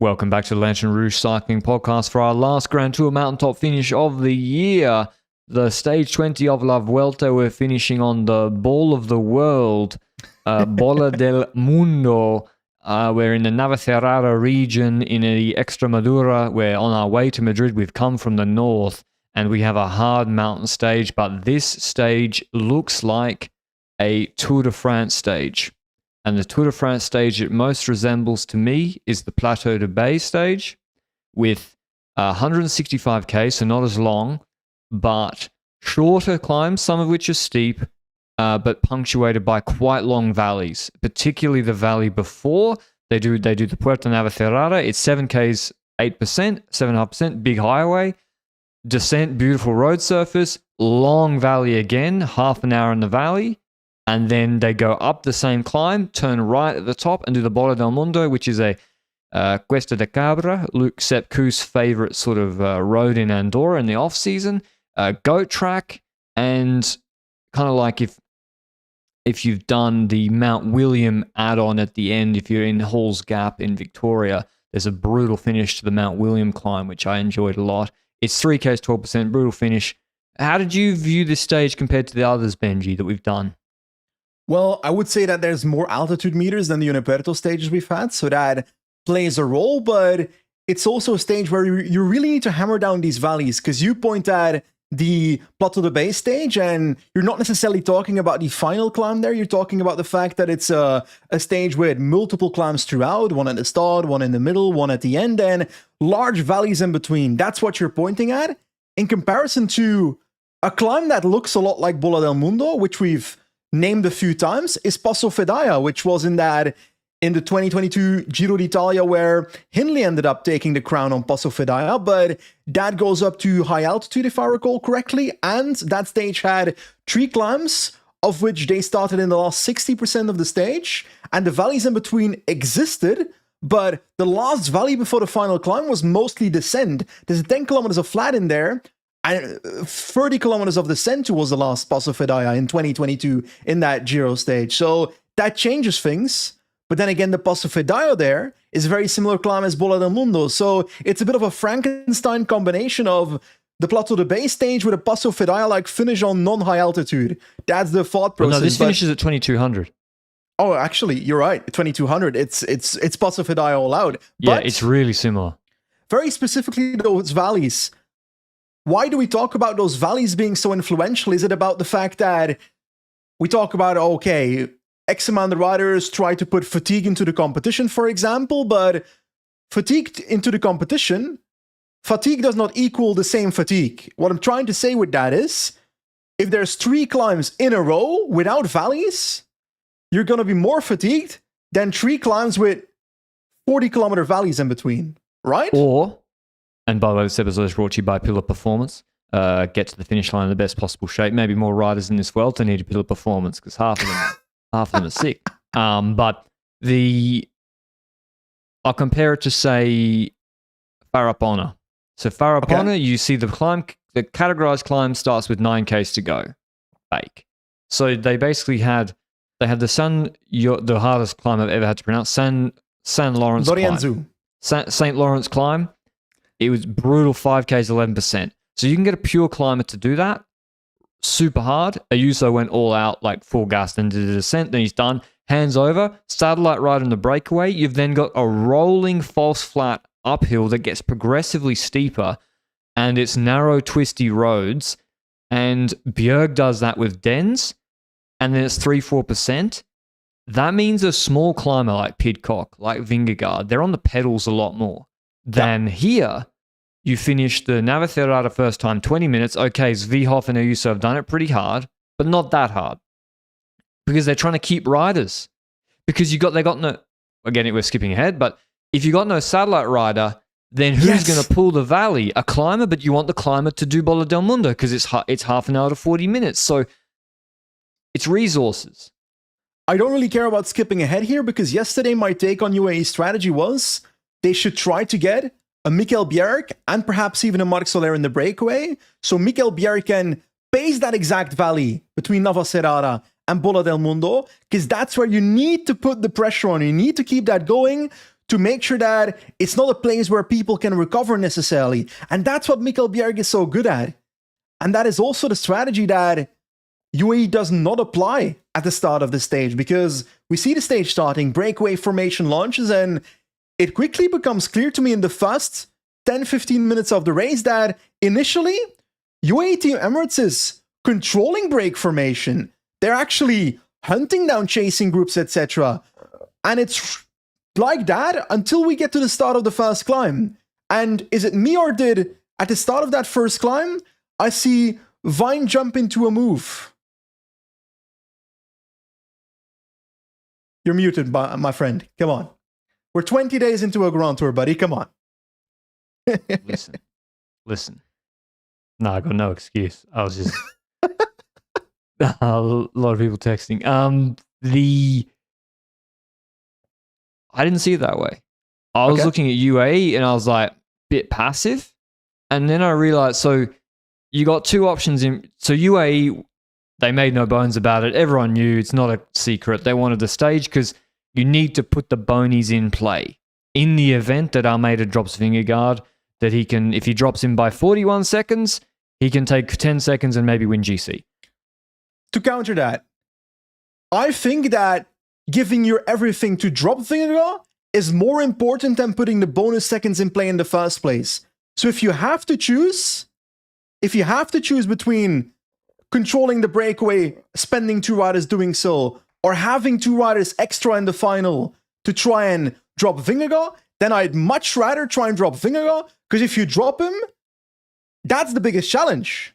Welcome back to the Lantern Rouge Cycling Podcast for our last Grand Tour mountaintop finish of the year. The Stage 20 of La Vuelta, we're finishing on the Ball of the World, Bola del Mundo. We're in the Navacerrada region in the Extremadura. We're on our way to Madrid. We've come from the north and we have a hard mountain stage, but this stage looks like a Tour de France stage. And the Tour de France stage it most resembles to me is the Plateau de Bay stage with 165k, so not as long, but shorter climbs, some of which are steep, but punctuated by quite long valleys, particularly the valley before. They do the Puerta Navacerrada. It's 7k's, 8%, 7.5%, big highway. Descent, beautiful road surface, long valley again, half an hour in the valley. And then they go up the same climb, turn right at the top, and do the Bola del Mundo, which is a Cuesta de Cabra, Luke Sepku's favorite sort of road in Andorra in the off-season. Goat track, and kind of like if you've done the Mount William add-on at the end, if you're in Hall's Gap in Victoria, there's a brutal finish to the Mount William climb, which I enjoyed a lot. It's 3k's, 12%, brutal finish. How did you view this stage compared to the others, Benji, that we've done? Well, I would say that there's more altitude meters than the Uniperto stages we've had, so that plays a role, but it's also a stage where you really need to hammer down these valleys, because you point at the Plateau de Bay stage, and you're not necessarily talking about the final climb there, you're talking about the fact that it's a stage with multiple climbs throughout, one at the start, one in the middle, one at the end, and large valleys in between. That's what you're pointing at, in comparison to a climb that looks a lot like Bola del Mundo, which we've named a few times, is Passo Fedaya, which was in the 2022 Giro d'Italia where Hindley ended up taking the crown on Passo Fedaya, but that goes up to high altitude if I recall correctly, and that stage had 3 climbs, of which they started in the last 60% of the stage, and the valleys in between existed, but the last valley before the final climb was mostly descent. There's 10 kilometers of flat in there, and 30 kilometers of descent was the last Passo Fedaya in 2022 in that Giro stage. So that changes things. But then again, the Passo Fedaya there is a very similar climb as Bola del Mundo. So it's a bit of a Frankenstein combination of the Plateau de Bay stage with a Passo Fedaya-like finish on non-high altitude. That's the thought process. Well, no, this finishes at 2200. Oh, actually, you're right. 2200. It's Passo Fedaya all out. Yeah, But it's really similar. very specifically those valleys. Why do we talk about those valleys being so influential? Is it about the fact that we talk about, okay, X amount of riders try to put fatigue into the competition, for example, but fatigue into the competition, fatigue does not equal the same fatigue. What I'm trying to say with that is, if there's 3 climbs in a row without valleys, you're going to be more fatigued than 3 climbs with 40-kilometer valleys in between, right? Or, and by the way, this episode is brought to you by Pillar Performance. Get to the finish line in the best possible shape. Maybe more riders in this world to need a Pillar Performance because half of them are sick. But I'll compare it to, say, Farapona. So Farapona, you see the categorized climb starts with 9k's to go. Fake. So they basically had the hardest climb I've ever had to pronounce, San Lawrence climb. St. Lawrence climb. It was brutal, 5k's, 11%. So you can get a pure climber to do that. Super hard. Ayuso went all out, like full gas, then did the descent, then he's done. Hands over, satellite ride on the breakaway. You've then got a rolling false flat uphill that gets progressively steeper, and it's narrow, twisty roads. And Bjerg does that with Dens, and then it's 3-4%. That means a small climber like Pidcock, like Vingegaard, they're on the pedals a lot more than here. You finish the Navacerrada first time, 20 minutes. Okay, Zvijov and Ayuso have done it pretty hard, but not that hard. Because they're trying to keep riders. Because they got no... Again, we're skipping ahead, but if you got no satellite rider, then who's going to pull the valley? A climber, but you want the climber to do Bola del Mundo because it's half an hour to 40 minutes. So it's resources. I don't really care about skipping ahead here because yesterday my take on UAE strategy was they should try to get a Mikel Bjerg and perhaps even a Marc Soler in the breakaway. So Mikel Bjerg can pace that exact valley between Navacerrada and Bola del Mundo, because that's where you need to put the pressure on. You need to keep that going to make sure that it's not a place where people can recover necessarily. And that's what Mikkel Bjerg is so good at. And that is also the strategy that UAE does not apply at the start of the stage, because we see the stage starting, breakaway formation launches, and it quickly becomes clear to me in the first 10-15 minutes of the race that initially UAE Team Emirates is controlling break formation. They're actually hunting down chasing groups, etc. And it's like that until we get to the start of the first climb. And is it me, or did at the start of that first climb, I see Vine jump into a move? You're muted, my friend. Come on. We're 20 days into a Grand Tour, buddy. Come on. Listen. No, I got no excuse. I was just a lot of people texting. I didn't see it that way. I was looking at UAE and I was like, bit passive. And then I realized, so you got two options in. So UAE, they made no bones about it. Everyone knew, it's not a secret. They wanted the stage because you need to put the bonies in play. In the event that Almeida drops Vingegaard, that he can, if he drops him by 41 seconds, he can take 10 seconds and maybe win GC. To counter that, I think that giving your everything to drop Vingegaard is more important than putting the bonus seconds in play in the first place. So if you have to choose between controlling the breakaway, spending two riders doing so, or having two riders extra in the final to try and drop Vingegaard, then I'd much rather try and drop Vingegaard, because if you drop him, that's the biggest challenge.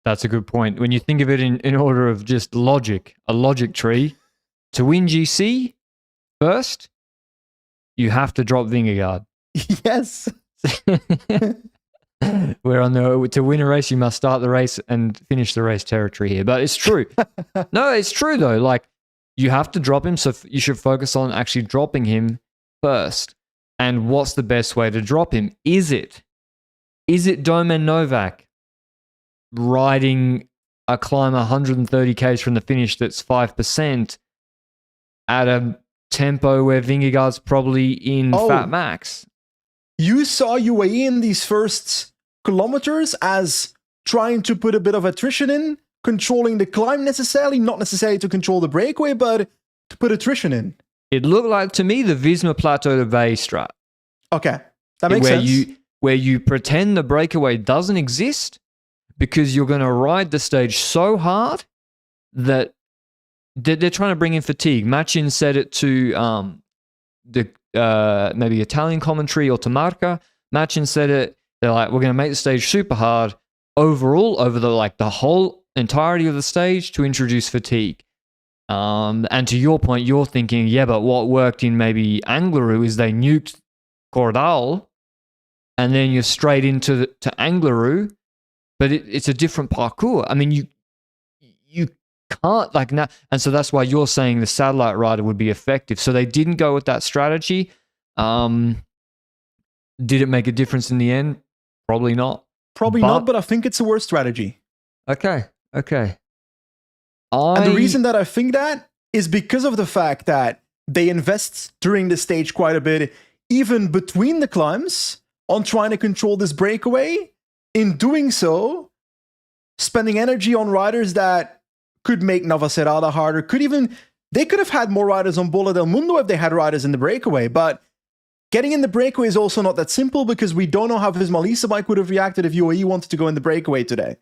That's a good point. When you think of it in order of just logic, a logic tree, to win GC first, you have to drop Vingegaard. Yes. Where to win a race, you must start the race and finish the race territory here. But it's true. No, it's true though. Like, you have to drop him, so you should focus on actually dropping him first. And what's the best way to drop him? Is it Domen Novak riding a climb 130 k's from the finish that's 5% at a tempo where Vingegaard's probably in Fat Max? You saw UAE in these first kilometers as trying to put a bit of attrition in, controlling the climb necessarily, not necessarily to control the breakaway, but to put attrition in. It looked like to me the Visma Plateau de Bay strat. Okay, that makes sense. Where you pretend the breakaway doesn't exist because you're going to ride the stage so hard that they're trying to bring in fatigue. Machin said it to maybe Italian commentary or to Marca. Machin said it. They're like, we're going to make the stage super hard overall over the whole entirety of the stage to introduce fatigue. And to your point, you're thinking, yeah, but what worked in maybe Angliru is they nuked Cordal, and then you're straight into Angliru, but it's a different parcours. I mean, you can't like now, and so that's why you're saying the satellite rider would be effective. So they didn't go with that strategy. Did it make a difference in the end? Probably not. Probably not, but I think it's a worse strategy. Okay. And the reason that I think that is because of the fact that they invest during the stage quite a bit, even between the climbs, on trying to control this breakaway. In doing so, spending energy on riders that could make Navacerrada harder, they could have had more riders on Bola del Mundo if they had riders in the breakaway, but getting in the breakaway is also not that simple because we don't know how Visma Lease bike would have reacted if UAE wanted to go in the breakaway today.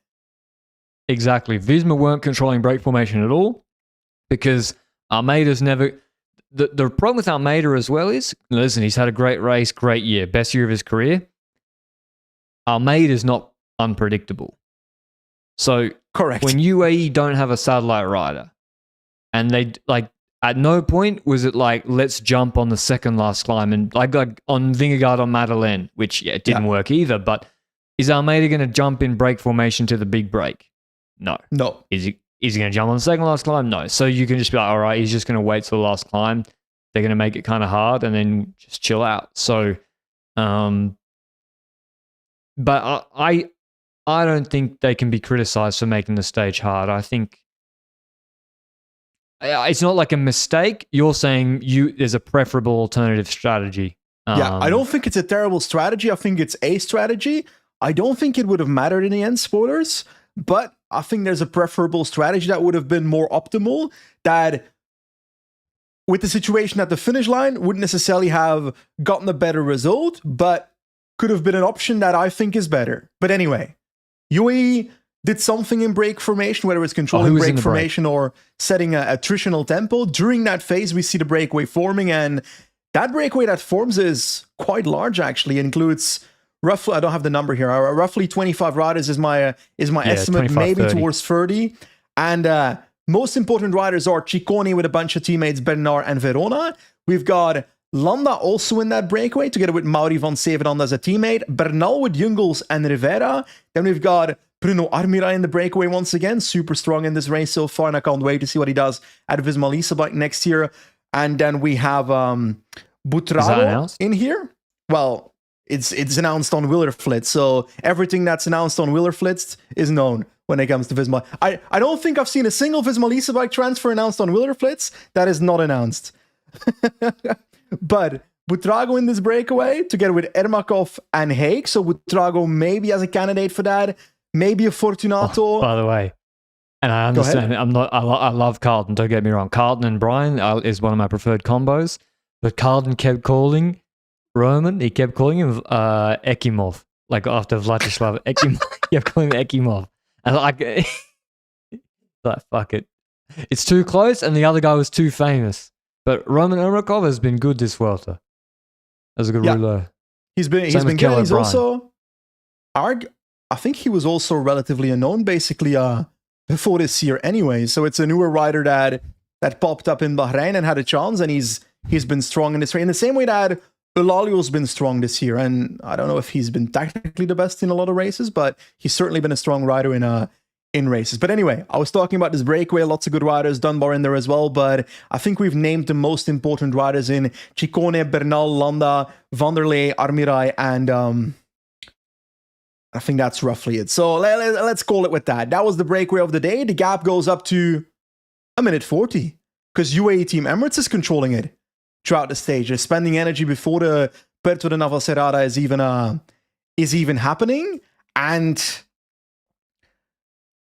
Exactly. Visma weren't controlling brake formation at all because Almeida's never... The problem with Almeida as well is, listen, he's had a great race, great year, best year of his career. Almeida's not unpredictable. So correct. When UAE don't have a satellite rider, and they at no point was it like, let's jump on the second last climb and like on Vingegaard on Madeleine, which it didn't work either. But is Almeida going to jump in brake formation to the big break? No. Is he going to jump on the second last climb? No. So you can just be like, all right, he's just going to wait till the last climb. They're going to make it kind of hard and then just chill out. So, but I don't think they can be criticized for making the stage hard. I think It's not like a mistake. You're saying there's a preferable alternative strategy. Yeah, I don't think it's a terrible strategy. I think it's a strategy. I don't think it would have mattered in the end, spoilers, but I think there's a preferable strategy that would have been more optimal, that with the situation at the finish line wouldn't necessarily have gotten a better result, but could have been an option that I think is better. But anyway, UAE did something in break formation, whether it's controlling break formation or setting a attritional tempo. During that phase, we see the breakaway forming, and that breakaway that forms is quite large, actually. It includes roughly, I don't have the number here, roughly 25 riders is my estimate, maybe 30. towards 30. And most important riders are Ciccone with a bunch of teammates, Bernal and Verona. We've got Landa also in that breakaway, together with Mauri van Sevenand as a teammate, Bernal with Jungels and Rivera. Then we've got Bruno Armira in the breakaway once again, super strong in this race so far, and I can't wait to see what he does at Visma Lease bike next year. And then we have Butrago in here. Well, it's announced on Wielerflits, so everything that's announced on Wielerflits is known when it comes to Visma. I don't think I've seen a single Visma Lease bike transfer announced on Wielerflits that is not announced. But Butrago in this breakaway, together with Ermakov and Haig. So Butrago maybe as a candidate for that. Maybe a Fortunato. Oh, by the way, and I understand. I love Carlton. Don't get me wrong. Carlton and Brian is one of my preferred combos. But Carlton kept calling Roman. He kept calling him Ekimov, like after Vladislav Ekimov. He kept calling him Ekimov, and like fuck it, it's too close. And the other guy was too famous. But Roman Ermakov has been good this Vuelta. As a good ruler. He's been good. He's also I think he was also relatively unknown basically before this year anyway. So it's a newer rider that popped up in Bahrain and had a chance, and he's been strong in this race. In the same way that Eulalio's been strong this year, and I don't know if he's been technically the best in a lot of races, but he's certainly been a strong rider in races. But anyway, I was talking about this breakaway, lots of good riders, Dunbar in there as well, but I think we've named the most important riders in Ciccone, Bernal, Landa, Vanderlei, Armirai, and I think that's roughly it. So let's call it with that. That was the breakaway of the day. The gap goes up to a minute 40 because UAE Team Emirates is controlling it throughout the stage. They're spending energy before the Puerto de Navacerrada is even happening, and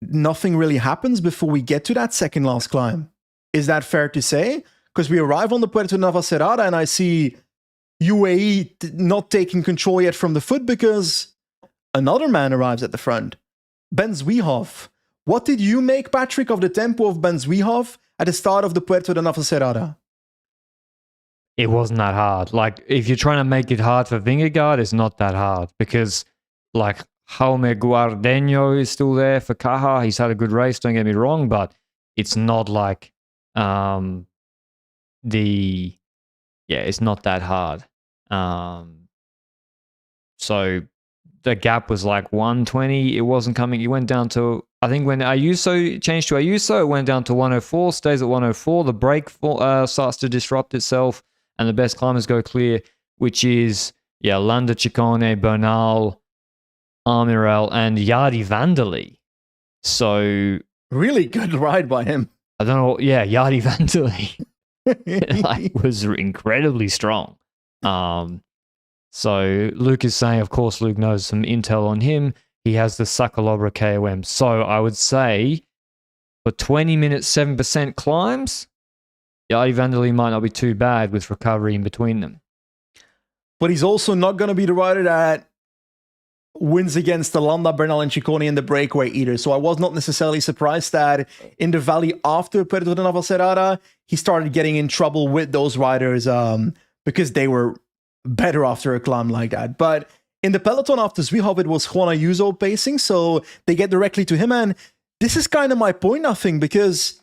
nothing really happens before we get to that second last climb. Is that fair to say? Because we arrive on the Puerto de Navacerrada and I see UAE not taking control yet from the foot because another man arrives at the front, Ben Zwiehoff. What did you make, Patrick, of the tempo of Ben Zwiehoff at the start of the Puerto de Navacerrada? It wasn't that hard. Like, if you're trying to make it hard for Vingegaard, it's not that hard because, like, Jaume Guardeño is still there for Caja. He's had a good race, don't get me wrong, but it's not like it's not that hard. So the gap was like 120. It wasn't coming. It went down to, I think when Ayuso changed to Ayuso, it went down to 104, stays at 104. The brake starts to disrupt itself, and the best climbers go clear, which is, Landa, Ciccone, Bernal, Armirel, and Yardi Vanderlei. So really good ride by him. I don't know. Yeah, Yardi Vanderlei was incredibly strong. So Luke is saying, of course, Luke knows some intel on him. He has the Sacalobra KOM. So I would say for 20 minutes, 7% climbs, Yardi Vanderlei might not be too bad with recovery in between them. But he's also not going to be the rider that wins against the Landa, Bernal, and Ciccone in the breakaway either. So I was not necessarily surprised that in the valley after Puerto de Navacerrada, he started getting in trouble with those riders because they were better after a climb like that. But in the peloton after Zwiehoff, it was Juan Ayuso pacing, so they get directly to him. And this is kind of my point, I think, because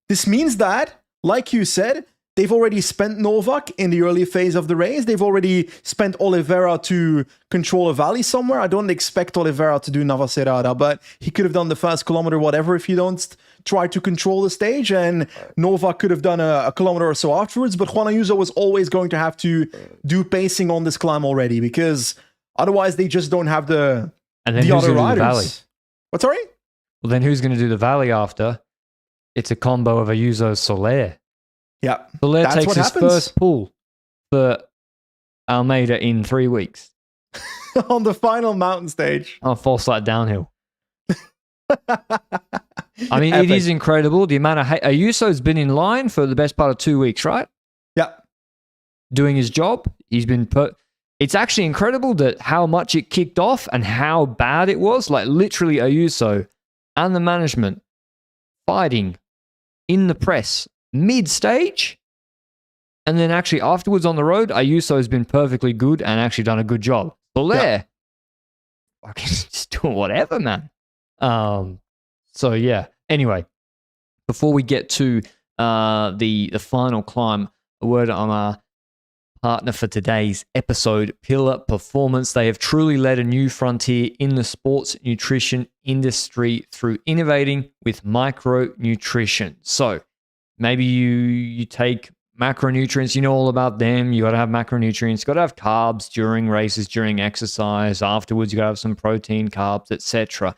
this means that, like you said, they've already spent Novak in the early phase of the race. They've already spent Oliveira to control a valley somewhere. I don't expect Oliveira to do Navacerrada, but he could have done the first kilometer, whatever, if you don't try to control the stage. And Novak could have done a kilometer or so afterwards, but Juan Ayuso was always going to have to do pacing on this climb already, because otherwise they just don't have the other riders. The valley? What, sorry? Well, then who's going to do the valley after? It's a combo of Ayuso Soler. Yeah. Soler That's takes what his happens. first pull for Almeida in 3 weeks. On the final mountain stage. On full slide downhill. I mean, Epic. it is incredible. The amount of Ayuso's been in line for the best part of 2 weeks, right? Yeah. Doing his job. He's been put. It's actually incredible that how much it kicked off and how bad it was. Like literally Ayuso and the management fighting in the press mid-stage. And then actually afterwards on the road, Ayuso has been perfectly good and actually done a good job. Soler, fucking just doing whatever, man. So yeah. Anyway, before we get to the final climb, a word on our partner for today's episode, Pillar Performance. They have truly led a new frontier in the sports nutrition industry through innovating with micronutrition. So maybe you take macronutrients, you know all about them. You got to have macronutrients, you got to have carbs during races, during exercise, afterwards you got to have some protein, carbs, etc.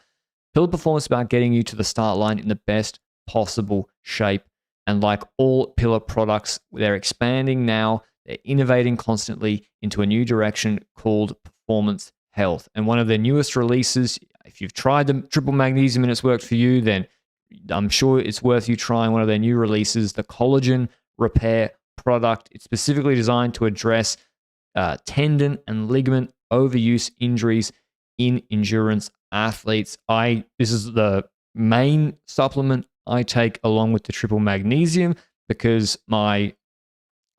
Pillar Performance is about getting you to the start line in the best possible shape. And like all Pillar products, they're expanding now. They're innovating constantly into a new direction called Performance Health. And one of their newest releases, if you've tried the triple magnesium and it's worked for you, then I'm sure it's worth you trying one of their new releases, the Collagen Repair product. It's specifically designed to address tendon and ligament overuse injuries in endurance athletes. This is the main supplement I take along with the triple magnesium because my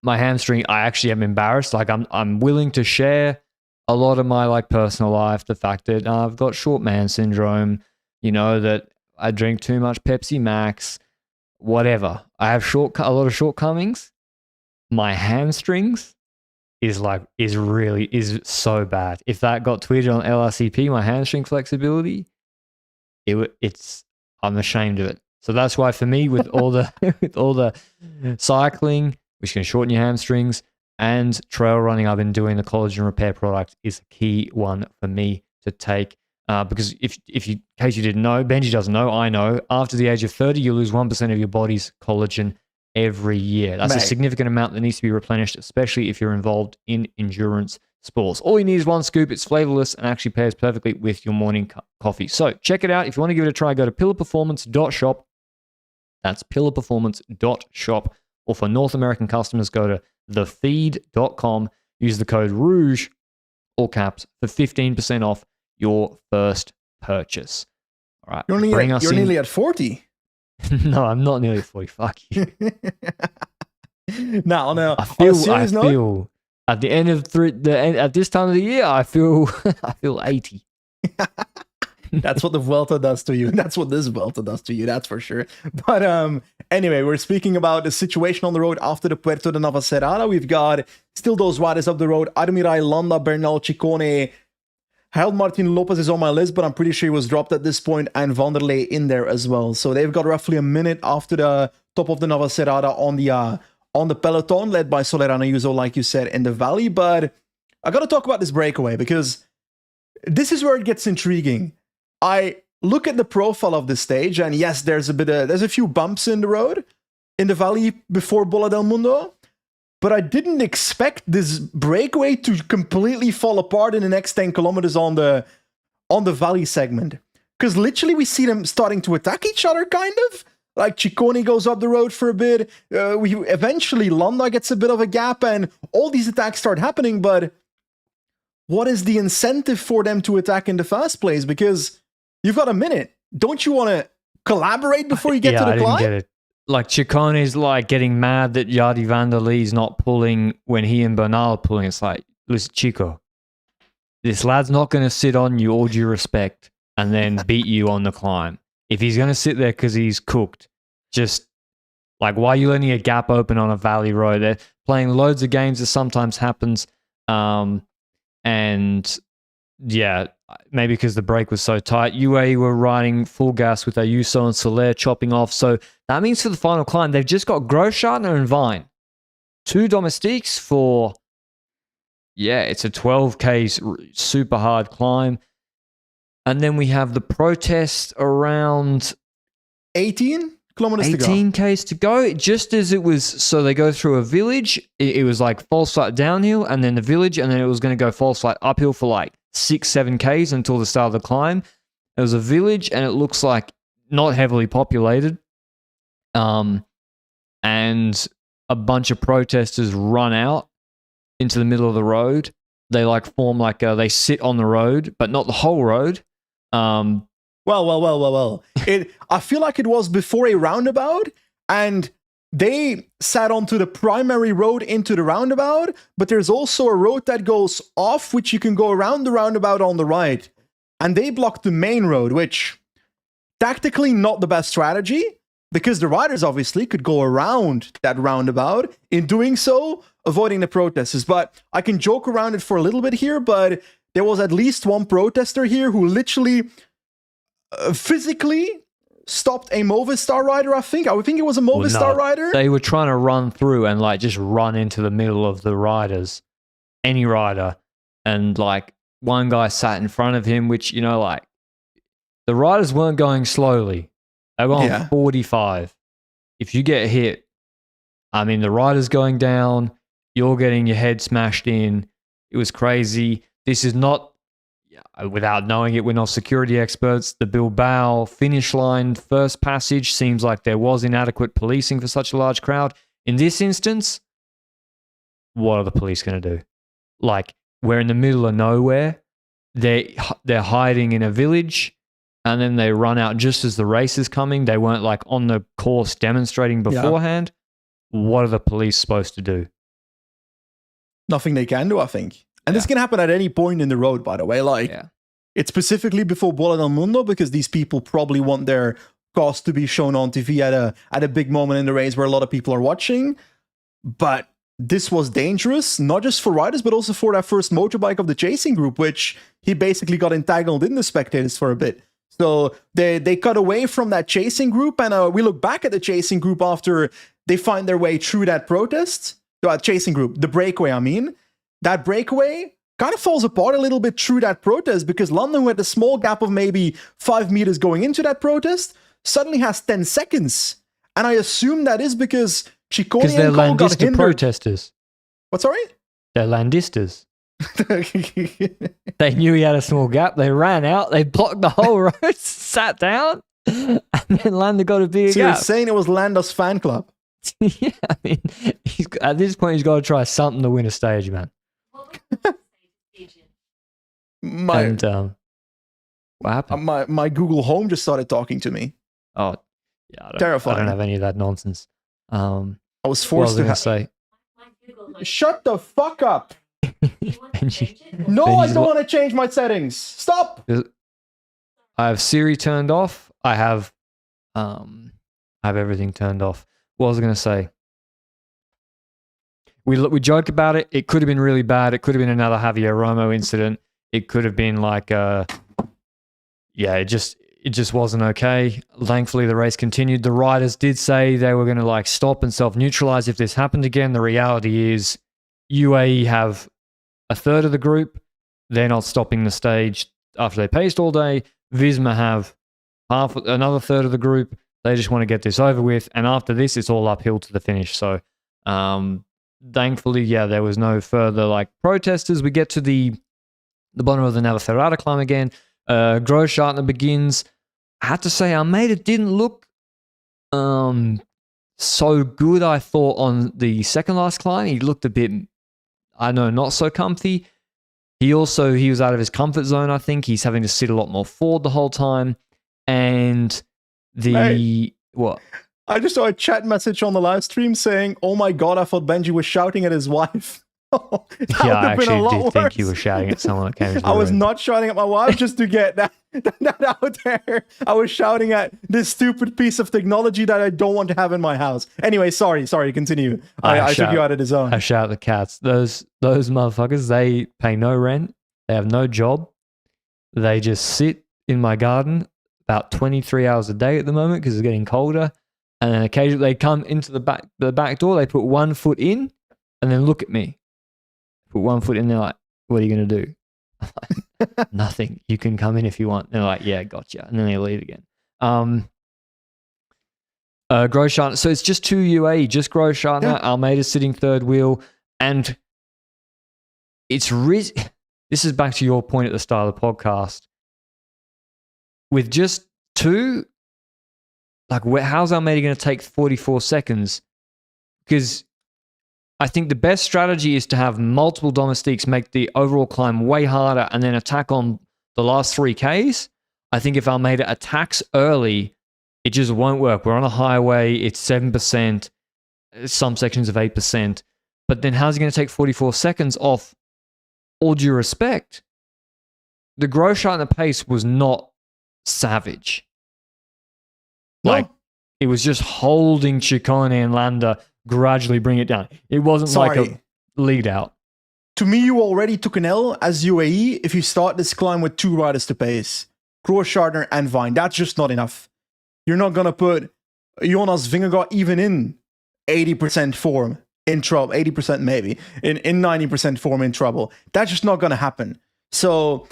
hamstring, I actually am embarrassed. Like I'm willing to share a lot of my like personal life, the fact that I've got short man syndrome, you know, that I drink too much Pepsi Max, whatever. I have a lot of shortcomings. My hamstrings is so bad. If that got tweeted on LRCP, my hamstring flexibility, I'm ashamed of it. So that's why for me, with all the cycling, which can shorten your hamstrings, and trail running, I've been doing the Collagen Repair product is a key one for me to take. Because in case you didn't know, Benji doesn't know, I know, after the age of 30, you lose 1% of your body's collagen every year. That's a significant amount that needs to be replenished, especially if you're involved in endurance sports. All you need is one scoop. It's flavorless and actually pairs perfectly with your morning coffee. So check it out. If you want to give it a try, go to pillarperformance.shop. That's pillarperformance.shop. Or for North American customers, go to thefeed.com. Use the code ROUGE, all caps, for 15% off your first purchase. All right. You're nearly at 40. No, I'm not nearly 40. Fuck you. No. I feel at the end of at this time of the year, I feel 80. That's what the Vuelta does to you. That's what this Vuelta does to you. That's for sure. But anyway, we're speaking about the situation on the road after the Puerto de Navacerrada. We've got still those riders up the road. Armirai, Landa, Bernal, Ciccone. Harold Martin Lopez is on my list, but I'm pretty sure he was dropped at this point, and Vanderlei in there as well. So they've got roughly a minute after the top of the Navacerrada on the peloton, led by Soler and Ayuso, like you said, in the valley. But I got to talk about this breakaway because this is where it gets intriguing. I look at the profile of this stage, and yes, there's a few bumps in the road in the valley before Bola del Mundo, but I didn't expect this breakaway to completely fall apart in the next 10 kilometers on the valley segment. Because literally we see them starting to attack each other, kind of. Like Ciccone goes up the road for a bit. Eventually Landa gets a bit of a gap, and all these attacks start happening, but what is the incentive for them to attack in the first place? Because you've got a minute. Don't you want to collaborate before you get to the climb? I didn't get it. Like Ciccone's like getting mad that Yardi Vanderlei's not pulling when he and Bernal are pulling. It's like, listen, Chico, this lad's not going to sit on you, all due respect, and then beat you on the climb. If he's going to sit there because he's cooked, just like, why are you letting a gap open on a valley road? They're playing loads of games. This sometimes happens. And yeah, maybe because the break was so tight. UAE were riding full gas with Ayuso and Soler chopping off. So that means for the final climb, they've just got Großschartner and Vine. 2 domestiques for, it's a 12K super hard climb. And then we have the protest around 18 kilometers to go. 18 Ks to go. Just as it was, so they go through a village. It was like false flat downhill, and then the village, and then it was going to go false flat uphill for like 6-7 Ks until the start of the climb. It was a village, and it looks like not heavily populated. And a bunch of protesters run out into the middle of the road. They like form like they sit on the road, but not the whole road. Well. I feel like it was before a roundabout, and they sat onto the primary road into the roundabout, but there's also a road that goes off, which you can go around the roundabout on the right. And they blocked the main road, which tactically not the best strategy, because the riders obviously could go around that roundabout, in doing so, avoiding the protesters. But I can joke around it for a little bit here, but there was at least one protester here who literally physically stopped a Movistar rider, I think. I think it was a Movistar rider. They were trying to run through and like just run into the middle of the riders, any rider. And like one guy sat in front of him, which, you know, like the riders weren't going slowly. They were on 45. If you get hit, I mean, the rider's going down, you're getting your head smashed in. It was crazy. This is not, without knowing it, we're not security experts. The Bilbao finish line first passage seems like there was inadequate policing for such a large crowd. In this instance, what are the police going to do? Like, we're in the middle of nowhere. They're hiding in a village, and then they run out just as the race is coming. They weren't like on the course demonstrating beforehand. Yeah. What are the police supposed to do? Nothing they can do, I think. And this can happen at any point in the road, by the way. Like, it's specifically before Bola del Mundo, because these people probably want their cause to be shown on TV at a big moment in the race where a lot of people are watching. But this was dangerous, not just for riders, but also for that first motorbike of the chasing group, which he basically got entangled in the spectators for a bit. So they cut away from that chasing group, and we look back at the chasing group after they find their way through that protest. Chasing group, the breakaway, I mean. That breakaway kind of falls apart a little bit through that protest, because London, with a small gap of maybe 5 meters going into that protest, suddenly has 10 seconds. And I assume that is because Ciccone and Cole got hindered. Protesters. What, sorry? They're Landistas. They knew he had a small gap. They ran out. They blocked the whole road, sat down, and then Landa got a big gap. You're saying it was Landa's fan club? Yeah, I mean, at this point, he's got to try something to win a stage, man. What happened? My Google Home just started talking to me. Oh, yeah, terrifying. I don't have any of that nonsense. I was forced to say. Shut the fuck up! No, I don't want to change my settings. Stop! I have Siri turned off. I have everything turned off. What was I going to say? We joke about it. It could have been really bad. It could have been another Javier Romo incident. It could have been like, it just wasn't okay. Thankfully, the race continued. The riders did say they were going to like stop and self-neutralize if this happened again. The reality is UAE have a third of the group. They're not stopping the stage after they paced all day. Visma have another third of the group. They just want to get this over with. And after this, it's all uphill to the finish. So, thankfully, there was no further like protesters. We get to the bottom of the Navacerrada climb again. Großschartner begins. I have to say, Almeida didn't look so good, I thought, on the second last climb. He looked a bit, I don't know, not so comfy. He was out of his comfort zone, I think. He's having to sit a lot more forward the whole time. And what? I just saw a chat message on the live stream saying, "Oh my god, I thought Benji was shouting at his wife." I actually did think he was shouting at someone that came into the I was room. not shouting at my wife, just to get that out there. I was shouting at this stupid piece of technology that I don't want to have in my house. Anyway, sorry, continue. I took you out of the zone. I shout at the cats. Those motherfuckers, they pay no rent. They have no job. They just sit in my garden about 23 hours a day at the moment because it's getting colder. And then occasionally they come into the back door. They put 1 foot in and then look at me. Put 1 foot in. They're like, "What are you going to do?" I'm like, "Nothing. You can come in if you want." They're like, "Yeah, gotcha." And then they leave again. Groschartner. So it's just two UAE, just Groschartner. Yeah. Almeida sitting third wheel. And it's this is back to your point at the start of the podcast. With just two, like, how's Almeida going to take 44 seconds? Because I think the best strategy is to have multiple domestiques make the overall climb way harder and then attack on the last 3Ks. I think if Almeida attacks early, it just won't work. We're on a highway, it's 7%, some sections of 8%. But then how's he going to take 44 seconds off? All due respect, the Groschartner pace was not savage. No. Like, it was just holding Ciccone and Landa, gradually bring it down. It wasn't like a lead out. To me, you already took an L as UAE if you start this climb with two riders to pace. Groschartner and Vine. That's just not enough. You're not going to put Jonas Vingegaard even in 80% form in trouble. 80% maybe. In 90% form in trouble. That's just not going to happen. So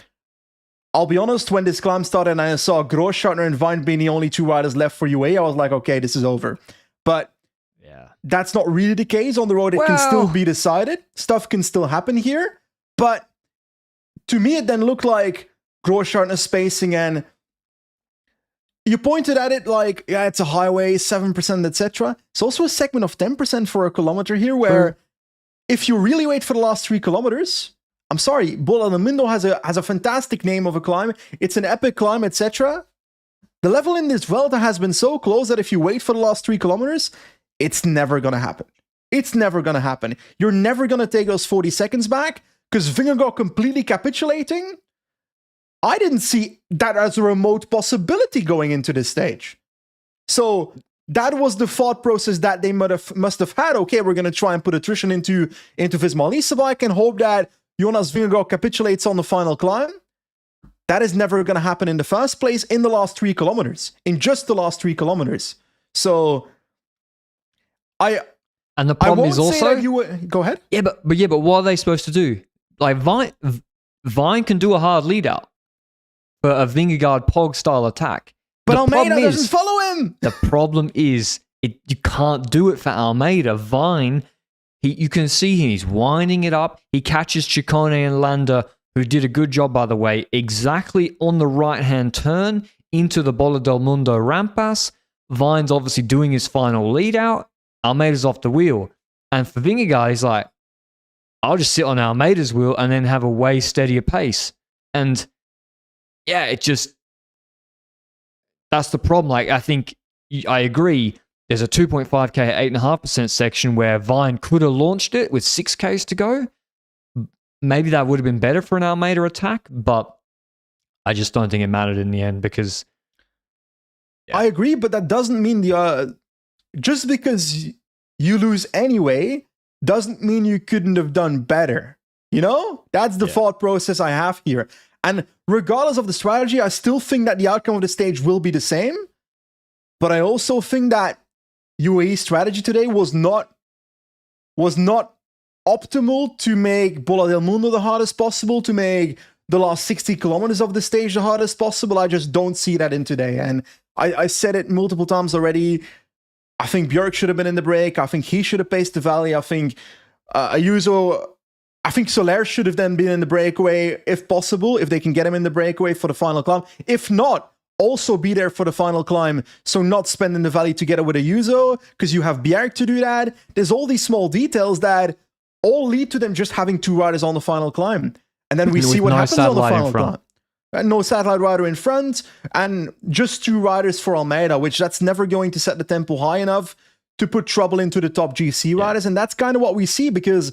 I'll be honest, when this climb started and I saw Groschartner and Vine being the only two riders left for UAE, I was like, okay, this is over. But that's not really the case. On the road, it can still be decided. Stuff can still happen here. But to me, it then looked like Groschartner spacing, and you pointed at it like, yeah, it's a highway, 7%, etc. It's also a segment of 10% for a kilometer here, where if you really wait for the last 3 kilometers, I'm sorry, Bola del Mundo has a fantastic name of a climb. It's an epic climb, etc. The level in this Vuelta has been so close that if you wait for the last 3 kilometers, it's never going to happen. It's never going to happen. You're never going to take those 40 seconds back, because Vingegaard completely capitulating, I didn't see that as a remote possibility going into this stage. So that was the thought process that they must have had. Okay, we're going to try and put attrition into Visma Leasebike and hope that Jonas Vingegaard capitulates on the final climb. That is never going to happen in the first place in the last 3 kilometers. In just the last 3 kilometers. So and the problem is also go ahead. Yeah, but what are they supposed to do? Like, Vine can do a hard lead out for a Vingegaard Pog style attack. But Almeida doesn't follow him. The problem is you can't do it for Almeida. Vine, you can see him. He's winding it up. He catches Ciccone and Landa, who did a good job, by the way, exactly on the right-hand turn into the Bola del Mundo rampas. Vine's obviously doing his final lead out. Almeida's off the wheel. And for Vingegaard, he's like, I'll just sit on Almeida's wheel and then have a way steadier pace. And yeah, that's the problem. Like, I think I agree. There's a 2.5K at 8.5% section where Vine could have launched it with 6Ks to go. Maybe that would have been better for an Almeida attack, but I just don't think it mattered in the end because... Yeah. I agree, but that doesn't mean just because you lose anyway doesn't mean you couldn't have done better. You know? That's the thought process I have here. And regardless of the strategy, I still think that the outcome of the stage will be the same. But I also think that UAE's strategy today was not optimal to make Bola del Mundo the hardest possible, to make the last 60 kilometers of the stage the hardest possible. I just don't see that in today. And I said it multiple times already. I think Björk should have been in the break. I think he should have paced the valley. I think Ayuso... I think Soler should have then been in the breakaway if possible, if they can get him in the breakaway for the final climb. If not, also be there for the final climb, so not spend in the valley together with Ayuso, because you have Bjerg to do that. There's all these small details that all lead to them just having 2 riders on the final climb. And then we see what happens on the final climb. No satellite rider in front, and just 2 riders for Almeida, which that's never going to set the tempo high enough to put trouble into the top GC riders. And that's kind of what we see, because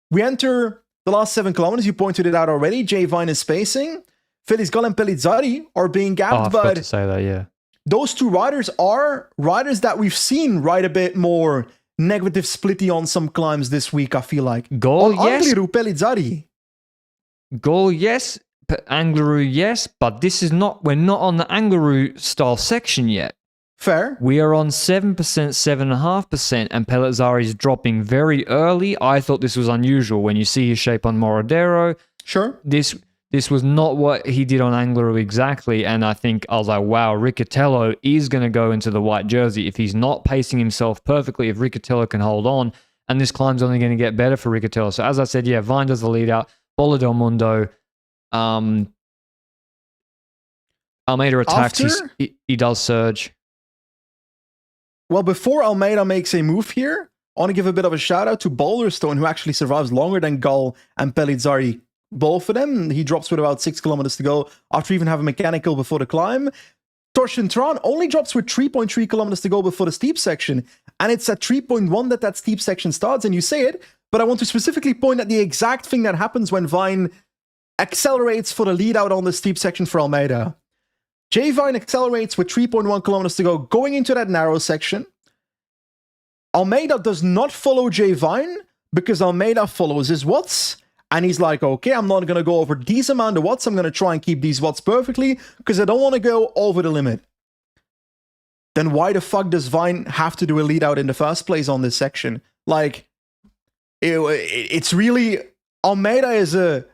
we enter the last 7 kilometers. You pointed it out already. Jay Vine is spacing. Felix Gall and Pellizzari are being gapped. I forgot to say that, yeah. Those 2 riders are riders that we've seen ride a bit more negative splitty on some climbs this week, I feel like. Gall, yes. Angliru, Pellizzari. Gall, yes. Angliru, yes. But we're not on the Angliru style section yet. Fair. We are on 7%, 7.5%, and Pellizzari is dropping very early. I thought this was unusual when you see his shape on Morradero. Sure. This this was not what he did on Angler exactly. And I think I was like, wow, Riccatello is going to go into the white jersey. If he's not pacing himself perfectly, if Riccatello can hold on, and this climb's only going to get better for Riccatello. So as I said, yeah, Vine does the lead out. Bola del Mundo. Almeida attacks. He does surge. Well, before Almeida makes a move here, I want to give a bit of a shout out to Boulderstone, who actually survives longer than Gull and Pellizzari. Both of them. He drops with about 6 kilometers to go after even having mechanical before the climb. Torsten Tran only drops with 3.3 kilometers to go before the steep section. And it's at 3.1 that steep section starts. And you say it, but I want to specifically point at the exact thing that happens when Vine accelerates for the lead out on the steep section for Almeida. Jay Vine accelerates with 3.1 kilometers to go, going into that narrow section. Almeida does not follow Jay Vine because Almeida follows his watts. And he's like, okay, I'm not going to go over these amount of watts. I'm going to try and keep these watts perfectly because I don't want to go over the limit. Then why the fuck does Vine have to do a lead out in the first place on this section? Like, it's really... Almeida is a...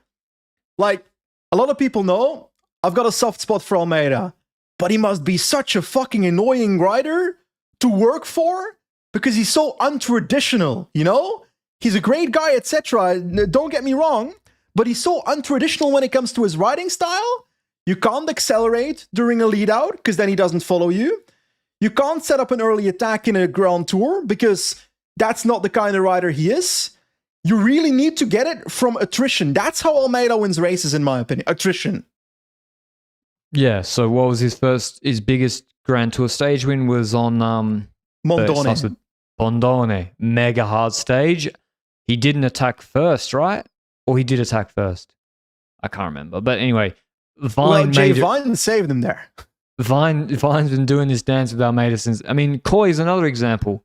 Like, a lot of people know I've got a soft spot for Almeida. But he must be such a fucking annoying rider to work for because he's so untraditional, you know? He's a great guy, etc. Don't get me wrong, but he's so untraditional when it comes to his riding style. You can't accelerate during a lead out because then he doesn't follow you. You can't set up an early attack in a Grand Tour because that's not the kind of rider he is. You really need to get it from attrition. That's how Almeida wins races, in my opinion. Attrition. Yeah, so what was his biggest Grand Tour stage win was on Mondone. Bondone. Mega hard stage. He didn't attack first, right? Or he did attack first? I can't remember. But anyway, Vine Vine saved him there. Vine's been doing this dance with Almeida since... I mean, Coy is another example.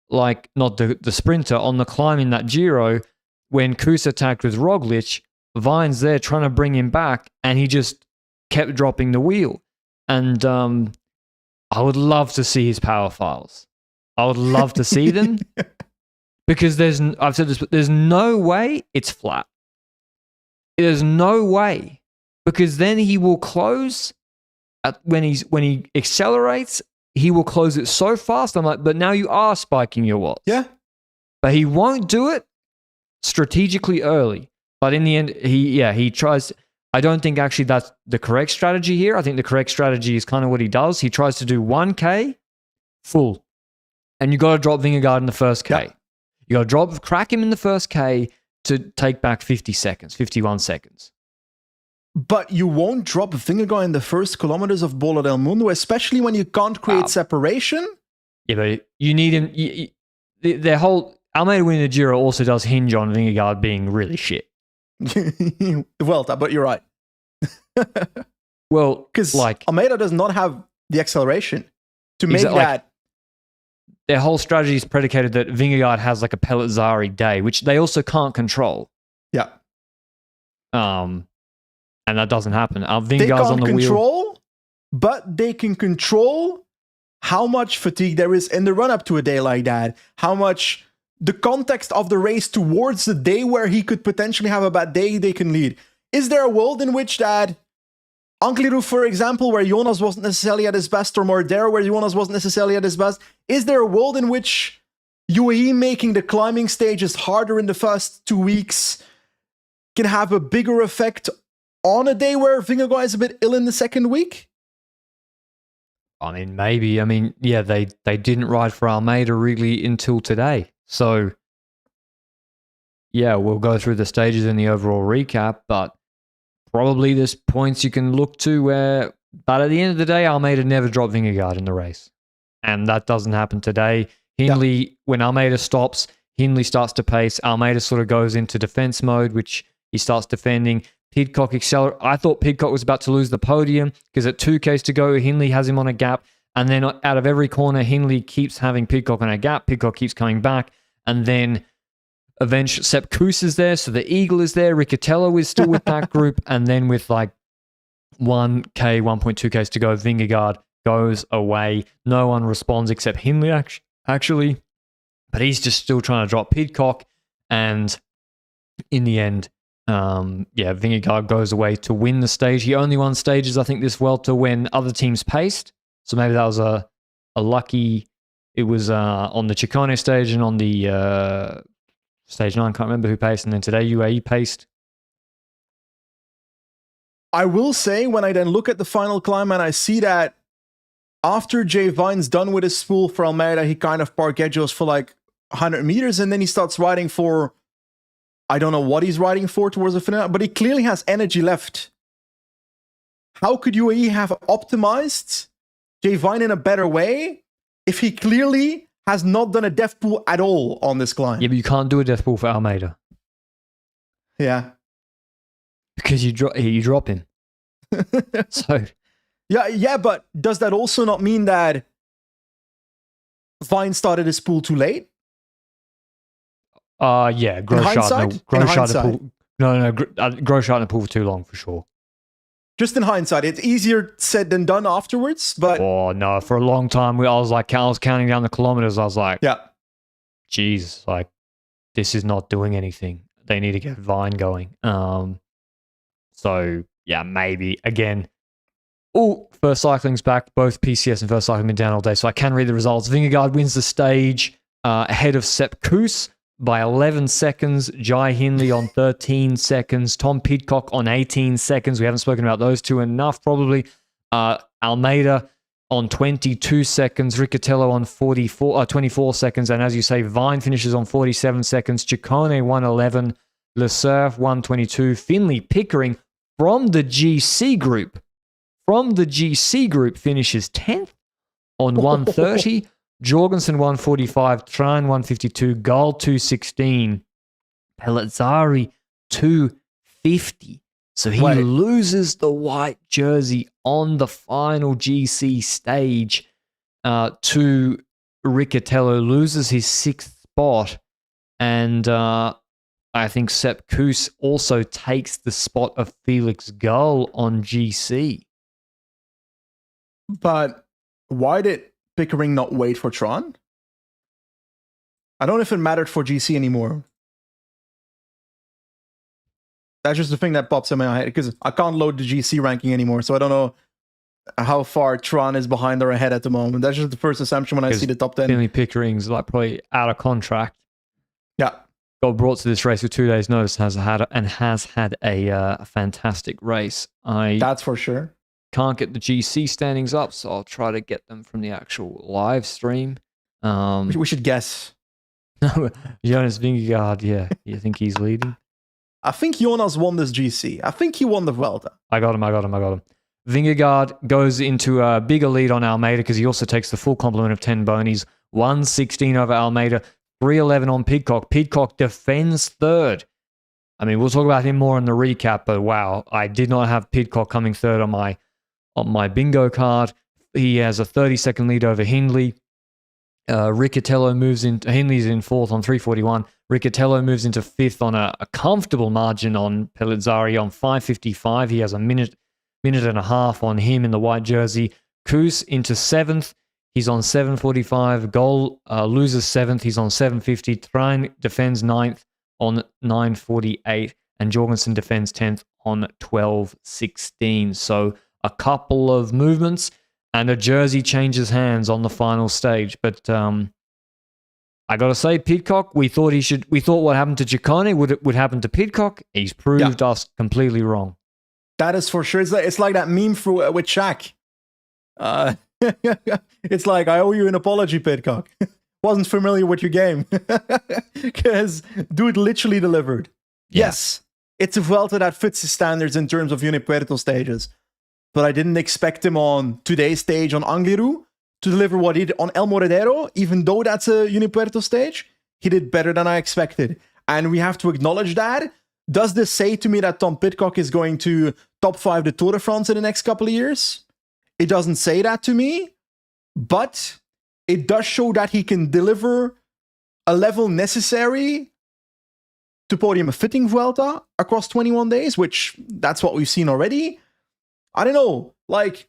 Like, not the sprinter, on the climb in that Giro, when Kuss attacked with Roglic, Vine's there trying to bring him back, and he just kept dropping the wheel. And I would love to see his power files. I would love to see them. Because I've said this, but there's no way it's flat. There's no way. Because then he will close when he accelerates, he will close it so fast. I'm like, but now you are spiking your watts. Yeah. But he won't do it strategically early. But in the end, he tries. I don't think actually that's the correct strategy here. I think the correct strategy is kind of what he does. He tries to do 1K full. And you got to drop Vingegaard in the first K. Yeah. You got to crack him in the first K to take back 50 seconds, 51 seconds. But you won't drop Vingegaard in the first kilometers of Bola del Mundo, especially when you can't create separation. Yeah, but you need him. Their whole Almeida winning the Giro also does hinge on Vingegaard being really shit. Well, but you're right. Well, because Almeida does not have the acceleration to make that. Their whole strategy is predicated that Vingegaard has like a Pellizzari day, which they also can't control. Yeah. And that doesn't happen. Vingegaard's they can't on the control, wheel. But they can control how much fatigue there is in the run-up to a day like that. How much the context of the race towards the day where he could potentially have a bad day, they can lead. Is there a world in which that Angliru, for example, where Jonas wasn't necessarily at his best, or Mordero, where Jonas wasn't necessarily at his best, is there a world in which UAE making the climbing stages harder in the first 2 weeks can have a bigger effect on a day where Vingegaard is a bit ill in the second week? I mean, maybe. I mean, yeah, they didn't ride for Almeida really until today. So, yeah, we'll go through the stages in the overall recap, but probably there's points you can look to where, but at the end of the day, Almeida never dropped Vingegaard in the race. And that doesn't happen today. Hindley, when Almeida stops, Hindley starts to pace. Almeida sort of goes into defense mode, which he starts defending. Pidcock accelerates. I thought Pidcock was about to lose the podium because at 2Ks to go, Hindley has him on a gap. And then out of every corner, Hindley keeps having Pidcock on a gap. Pidcock keeps coming back. And then eventually, Sepp Kuss is there, so the Eagle is there. Riccatello is still with that group. And then with like 1K, 1.2Ks to go, Vingegaard goes away. No one responds except Hindley, actually. But he's just still trying to drop Pidcock. And in the end, Vingegaard goes away to win the stage. He only won stages, I think, this Vuelta when other teams paced. So maybe that was a lucky. It was on the Ciccone stage and on the stage 9. Can't remember who paced. And then today UAE paced. I will say, when I then look at the final climb and I see that after Jay Vine's done with his spool for Almeida, he kind of parqueggios for like 100 meters and then he starts riding for, I don't know what he's riding for towards the finale, but he clearly has energy left. How could UAE have optimized Jay Vine in a better way if he clearly has not done a death pool at all on this climb? Yeah, but you can't do a death pool for Almeida. Yeah. Because you drop him. So yeah, but does that also not mean that Vine started his pool too late? Yeah, Grosjean pool for too long for sure. Just in hindsight, it's easier said than done afterwards, but oh no, for a long time I was counting down the kilometers. I was like, yeah, geez, like this is not doing anything. They need to get Vine going. So yeah, maybe again. Oh, First Cycling's back. Both PCS and First Cycling been down all day, so I can read the results. Vingegaard wins the stage ahead of Sepp Kuss by 11 seconds. Jai Hindley on 13 seconds. Tom Pidcock on 18 seconds. We haven't spoken about those two enough, probably. Almeida on 22 seconds. Riccatello on 24 seconds. And as you say, Vine finishes on 47 seconds. Ciccone 111. Le Cerf 122. Finley Pickering from the GC group. Finishes 10th on 130. Jorgensen 145, Trine 152, Gall 216, Pellizzari 250. So he loses the white jersey on the final GC stage to Riccatello, loses his 6th spot, and I think Sepp Kuss also takes the spot of Felix Gall on GC. But why did Pickering not wait for Tron? I don't know if it mattered for GC anymore. That's just the thing that pops in my head because I can't load the GC ranking anymore, so I don't know how far Tron is behind or ahead at the moment. That's just the first assumption when I see the top 10. Finley Pickering's like probably out of contract. Yeah. Got brought to this race with 2 days' notice has had a fantastic race. That's for sure. Can't get the GC standings up, so I'll try to get them from the actual live stream. We should guess. Jonas Vingegaard, yeah. You think he's leading? I think Jonas won this GC. I think he won the Vuelta. I got him. Vingegaard goes into a bigger lead on Almeida because he also takes the full complement of 10 bonies. 116 over Almeida, 311 on Pidcock. Pidcock defends third. I mean, we'll talk about him more in the recap, but wow, I did not have Pidcock coming third on my bingo card. He has a 30-second lead over Hindley. Riccatello moves in. Hindley's in 4th on 341. Riccatello moves into 5th on a comfortable margin on Pellizzari on 5:55. He has a minute and a half on him in the white jersey. Kuss into 7th. He's on 7:45. Gall loses 7th. He's on 7:50. Trine defends 9th on 9:48. And Jorgensen defends 10th on 12:16. So a couple of movements, and a jersey changes hands on the final stage. But I got to say, Pidcock, we thought what happened to Ciccone would happen to Pidcock. He's proved us completely wrong. That is for sure. It's like that meme with Shaq. It's like, I owe you an apology, Pidcock. Wasn't familiar with your game. Because dude literally delivered. Yeah. Yes, it's a Vuelta that fits his standards in terms of Unipuerto stages. But I didn't expect him on today's stage on Angliru to deliver what he did on El Moradero, even though that's a Unipuerto stage. He did better than I expected. And we have to acknowledge that. Does this say to me that Tom Pidcock is going to top 5 the Tour de France in the next couple of years? It doesn't say that to me, but it does show that he can deliver a level necessary to podium a fitting Vuelta across 21 days, which that's what we've seen already. I don't know, like,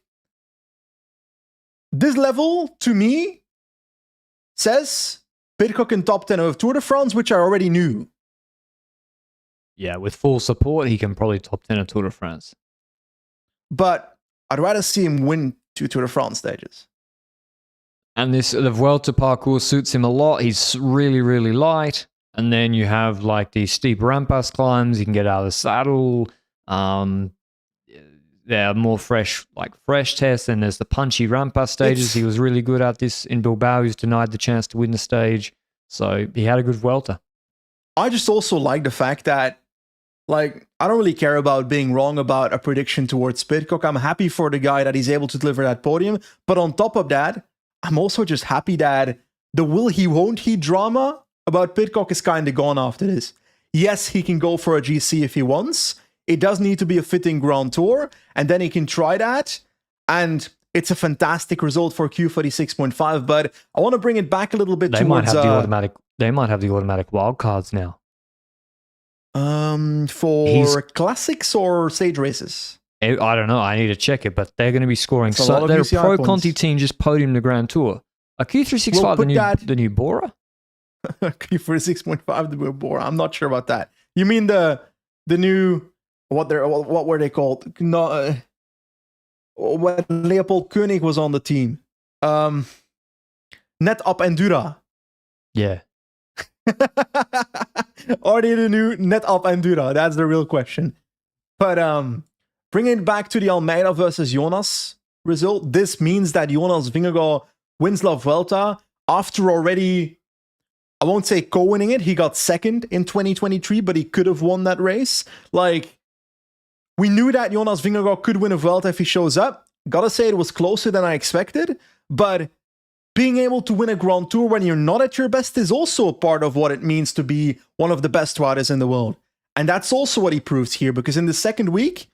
this level, to me, says Pidcock in top 10 of Tour de France, which I already knew. yeah, with full support, he can probably top 10 at Tour de France. But I'd rather see him win 2 Tour de France stages. And the Vuelta parcours suits him a lot. He's really, really light. And then you have like these steep rampas climbs. You can get out of the saddle. There are more fresh tests. And there's the punchy rampa stages. He was really good at this in Bilbao. He was denied the chance to win the stage. So he had a good Vuelta. I just also like the fact that, like, I don't really care about being wrong about a prediction towards Pidcock. I'm happy for the guy that he's able to deliver that podium. But on top of that, I'm also just happy that the will he won't he drama about Pidcock is kind of gone after this. Yes, he can go for a GC if he wants. It does need to be a fitting Grand Tour, and then he can try that. And it's a fantastic result for Q46.5, but I want to bring it back a little bit They towards... They might have the automatic wildcards now. For classics or stage races? I don't know. I need to check it, but they're going to be scoring. That's a lot of They're a UCI Pro points. Conti team just podium the Grand Tour. A Q365, We'll the new Bora? Q46.5, the Bora. I'm not sure about that. You mean the new... What were they called? No, when Leopold Koenig was on the team. Net Up Endura. Yeah. Are they the new Net Up Endura? That's the real question. But bringing it back to the Almeida versus Jonas result, this means that Jonas Vingegaard wins La Vuelta after already, I won't say co-winning it, he got second in 2023, but he could have won that race. Like, we knew that Jonas Vingegaard could win a Vuelta if he shows up. Gotta say, it was closer than I expected, but being able to win a Grand Tour when you're not at your best is also a part of what it means to be one of the best riders in the world. And that's also what he proves here, because in the second week,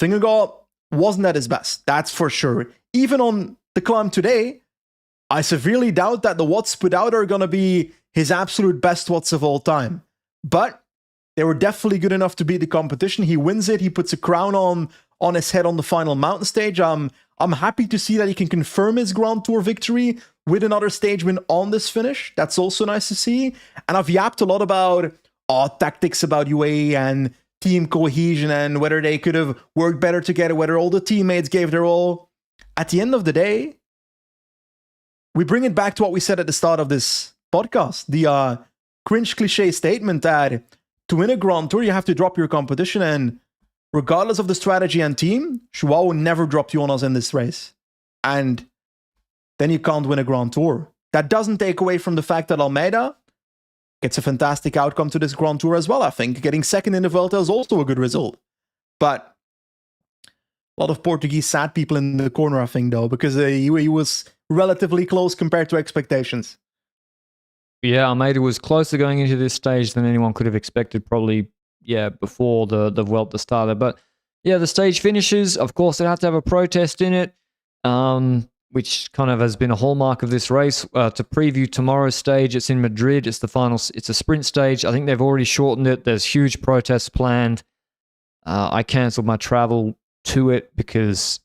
Vingegaard wasn't at his best. That's for sure. Even on the climb today, I severely doubt that the watts put out are going to be his absolute best watts of all time. But they were definitely good enough to beat the competition. He wins it. He puts a crown on his head on the final mountain stage. I'm happy to see that he can confirm his Grand Tour victory with another stage win on this finish. That's also nice to see. And I've yapped a lot about tactics about UAE and team cohesion and whether they could have worked better together, whether all the teammates gave their all. At the end of the day, we bring it back to what we said at the start of this podcast. The cringe cliche statement that to win a Grand Tour, you have to drop your competition. And regardless of the strategy and team, Joao never dropped Jonas in this race. And then you can't win a Grand Tour. That doesn't take away from the fact that Almeida gets a fantastic outcome to this Grand Tour as well. I think getting second in the Vuelta is also a good result. But a lot of Portuguese sad people in the corner, I think, though, because he was relatively close compared to expectations. Yeah, Almeida was closer going into this stage than anyone could have expected, probably, before the Vuelta started. But yeah, the stage finishes. Of course, it had to have a protest in it, which kind of has been a hallmark of this race. To preview tomorrow's stage, it's in Madrid. It's the final. It's a sprint stage. I think they've already shortened it. There's huge protests planned. I cancelled my travel to it because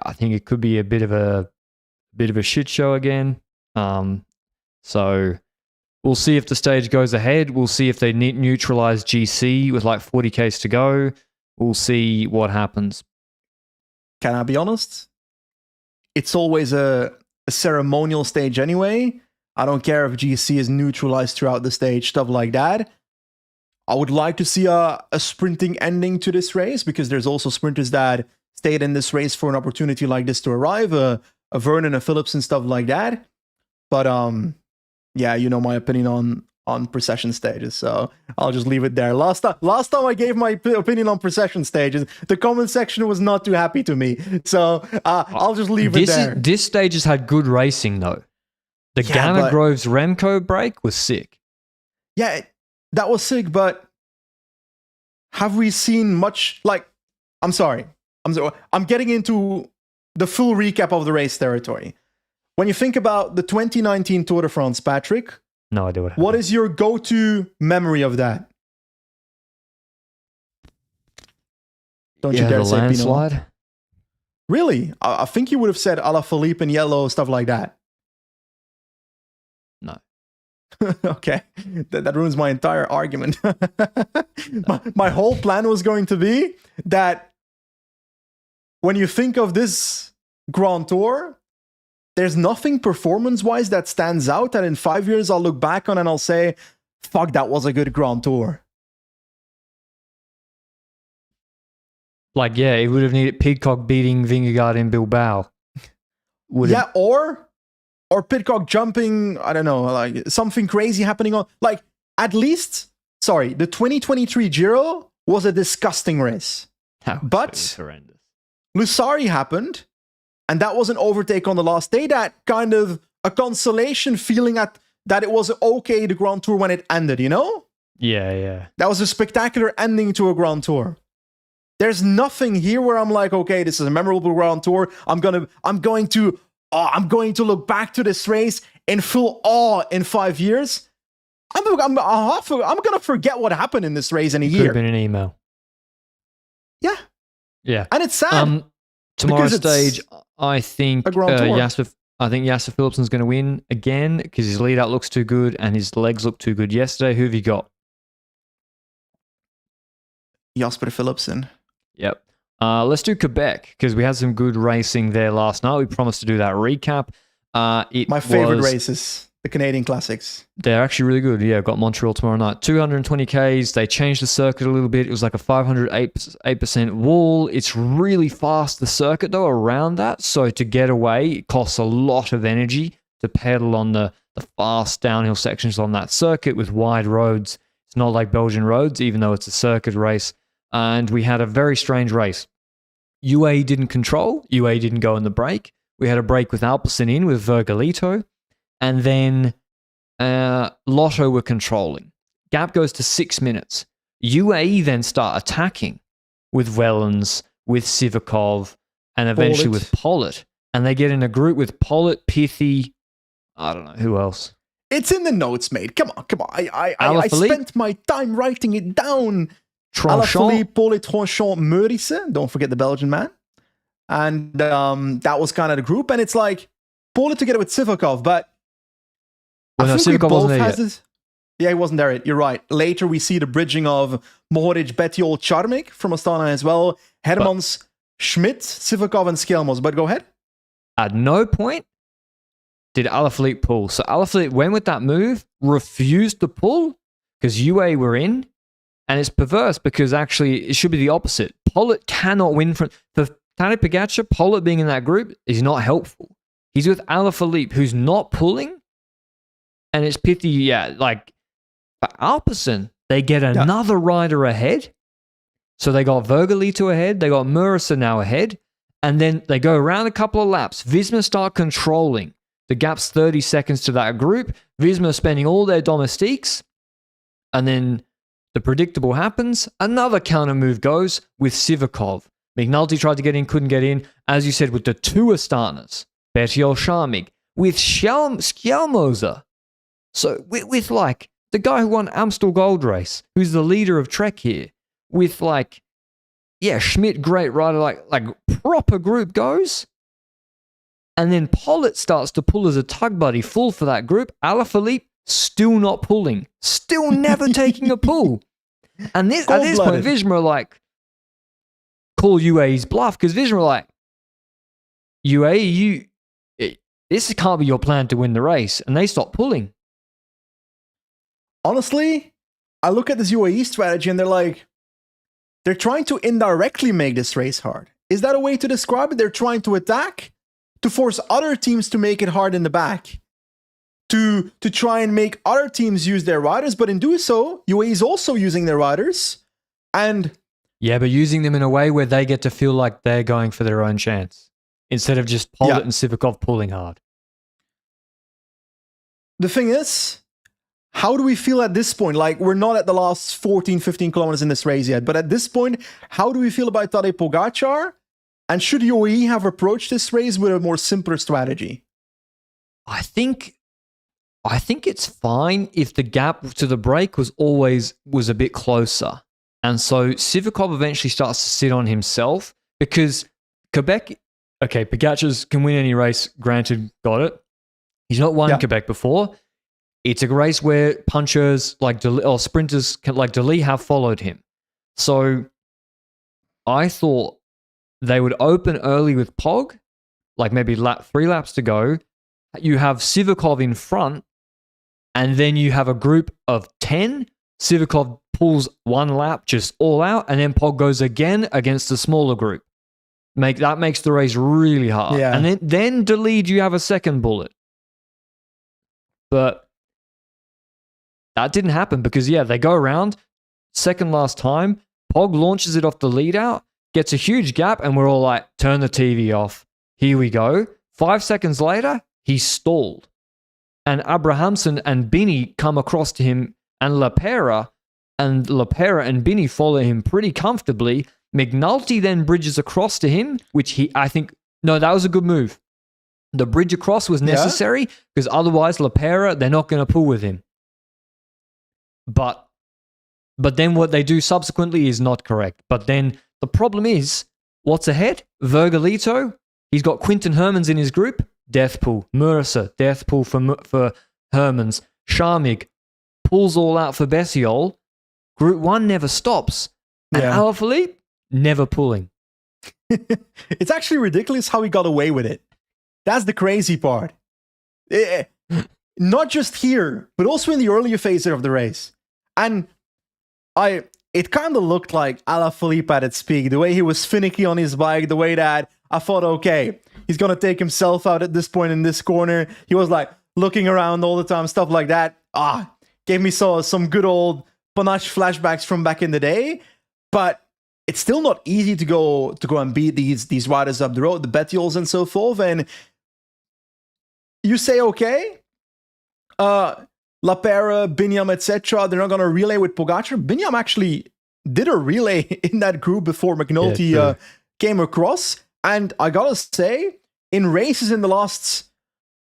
I think it could be a bit of a shit show again. So we'll see if the stage goes ahead. We'll see if they neutralize GC with like 40Ks to go. We'll see what happens. Can I be honest? It's always a ceremonial stage anyway. I don't care if GC is neutralized throughout the stage, stuff like that. I would like to see a sprinting ending to this race, because there's also sprinters that stayed in this race for an opportunity like this to arrive, a Vernon, a Phillips and stuff like that. But yeah, you know my opinion on procession stages, so I'll just leave it there. Last time I gave my opinion on procession stages, the comment section was not too happy to me, so I'll just leave it there. This stage has had good racing, though. The Ghana Groves Remco break was sick. Yeah, that was sick, but have we seen much? Like, I'm sorry. I'm getting into the full recap of the race territory. When you think about the 2019 Tour de France, Patrick, no idea what happened. What is your go-to memory of that? Don't you dare the say landslide? Pinot. Really? I think you would have said Alaphilippe in yellow, stuff like that. No. Okay, that ruins my entire argument. My whole plan was going to be that when you think of this Grand Tour, there's nothing performance-wise that stands out that in 5 years I'll look back on and I'll say, fuck, that was a good Grand Tour. Like, yeah, it would have needed Pidcock beating Vingegaard in Bilbao. Yeah, or Pidcock jumping, I don't know, like something crazy happening on, like, at least, sorry, the 2023 Giro was a disgusting race. But it was horrendous. Lusari happened, and that was an overtake on the last day, that kind of a consolation feeling that it was okay, the Grand Tour, when it ended, you know? Yeah. That was a spectacular ending to a Grand Tour. There's nothing here where I'm like, okay, this is a memorable Grand Tour. I'm going to look back to this race in full awe in 5 years. I'm gonna forget what happened in this race in a year. Could have been an email. Yeah, and it's sad. Tomorrow's stage, I think Grand Tour. Jasper Philipsen's going to win again because his lead out looks too good and his legs look too good yesterday. Who have you got? Jasper Philipsen. Yep. Let's do Quebec because we had some good racing there last night. We promised to do that recap. My favorite races, the Canadian Classics. They're actually really good. Yeah, I've got Montreal tomorrow night. 220 Ks. They changed the circuit a little bit. It was like a 508% wall. It's really fast, the circuit, though, around that. So to get away, it costs a lot of energy to pedal on the fast downhill sections on that circuit with wide roads. It's not like Belgian roads, even though it's a circuit race. And we had a very strange race. UAE didn't control. UAE didn't go in the break. We had a break with Alpecin in with Vergalito. And then Lotto were controlling. Gap goes to 6 minutes. UAE then start attacking with Wellens, with Sivakov, and eventually with Pollitt. And they get in a group with Pollitt, Pithy, I don't know, who else? It's in the notes, mate. Come on. I spent my time writing it down. Alaphilippe, Pollitt, Tranchant, Meurice. Don't forget the Belgian man. And that was kind of the group. And it's like, Pollitt together with Sivakov, but Sivakov wasn't there yet. This. Yeah, he wasn't there yet. You're right. Later, we see the bridging of Mohoric, Bettiol, Charmik from Astana as well. Hermans, Schmidt, Sivakov, and Skelmos. But go ahead. At no point did Alaphilippe pull. So Alaphilippe went with that move, refused to pull because UA were in. And it's perverse because actually it should be the opposite. Pollitt cannot win for Tadej Pogačar. Pollitt being in that group is not helpful. He's with Alaphilippe, who's not pulling. And it's Pithy, yeah, like for Alpecin, they get another rider ahead. So they got Vergalito ahead, they got Meurice now ahead, and then they go around a couple of laps. Visma start controlling. The gap's 30 seconds to that group. Visma spending all their domestiques, and then the predictable happens. Another counter move goes with Sivakov. McNulty tried to get in, couldn't get in. As you said, with the two Astanas, Bettiol, Charmig, with Skjelmoser. So with like the guy who won Amstel Gold Race, who's the leader of Trek here, with like, yeah, Schmidt, great rider, like proper group goes. And then Pollitt starts to pull as a tug buddy, full for that group. Alaphilippe still not pulling, still never taking a pull. And at this point, Visma are like, call UAE's bluff, because Visma are like, UAE, this can't be your plan to win the race. And they stop pulling. Honestly, I look at this UAE strategy and they're trying to indirectly make this race hard. Is that a way to describe it? They're trying to attack, to force other teams to make it hard in the back. To try and make other teams use their riders, but in doing so, UAE is also using their riders. And yeah, but using them in a way where they get to feel like they're going for their own chance, instead of just Pollitt and Sivakov pulling hard. The thing is, how do we feel at this point? Like, we're not at the last 14, 15 kilometers in this race yet, but at this point, how do we feel about Tadej Pogačar? And should UAE have approached this race with a more simpler strategy? I think it's fine if the gap to the break was a bit closer. And so Sivakov eventually starts to sit on himself because Quebec, okay, Pogačar can win any race, granted, got it. He's not won Quebec before. It's a race where punchers or sprinters like Dali have followed him. So I thought they would open early with Pog, like maybe 3 laps to go. You have Sivakov in front, and then you have a group of 10. Sivakov pulls 1 lap just all out, and then Pog goes again against a smaller group. That makes the race really hard. Yeah. And then to lead, you have a second bullet. But that didn't happen because, they go around. Second last time, Pog launches it off the lead out, gets a huge gap, and we're all like, turn the TV off. Here we go. 5 seconds later, he's stalled. And Abrahamsen and Binny come across to him, and LaPera and Binny follow him pretty comfortably. McNulty then bridges across to him, which that was a good move. The bridge across was necessary because otherwise LaPera, they're not going to pull with him. But then what they do subsequently is not correct. But then the problem is, what's ahead? Vergalito, he's got Quinton Hermans in his group. Death pull. Mercer, death pull for Hermans. Sharmig pulls all out for Bessiol. Group 1 never stops. And Alaphilippe, never pulling. It's actually ridiculous how he got away with it. That's the crazy part. Not just here, but also in the earlier phases of the race. And it kind of looked like Alaphilippe at its peak. The way he was finicky on his bike, the way that I thought, okay, he's going to take himself out at this point in this corner. He was like looking around all the time, stuff like that. Gave me some good old Panache flashbacks from back in the day. But it's still not easy to go and beat these riders up the road, the Betiols and so forth. And you say, okay, LaPera, Binyam, etc., they're not going to relay with Pogacar. Binyam actually did a relay in that group before McNulty came across. And I got to say, in races in the last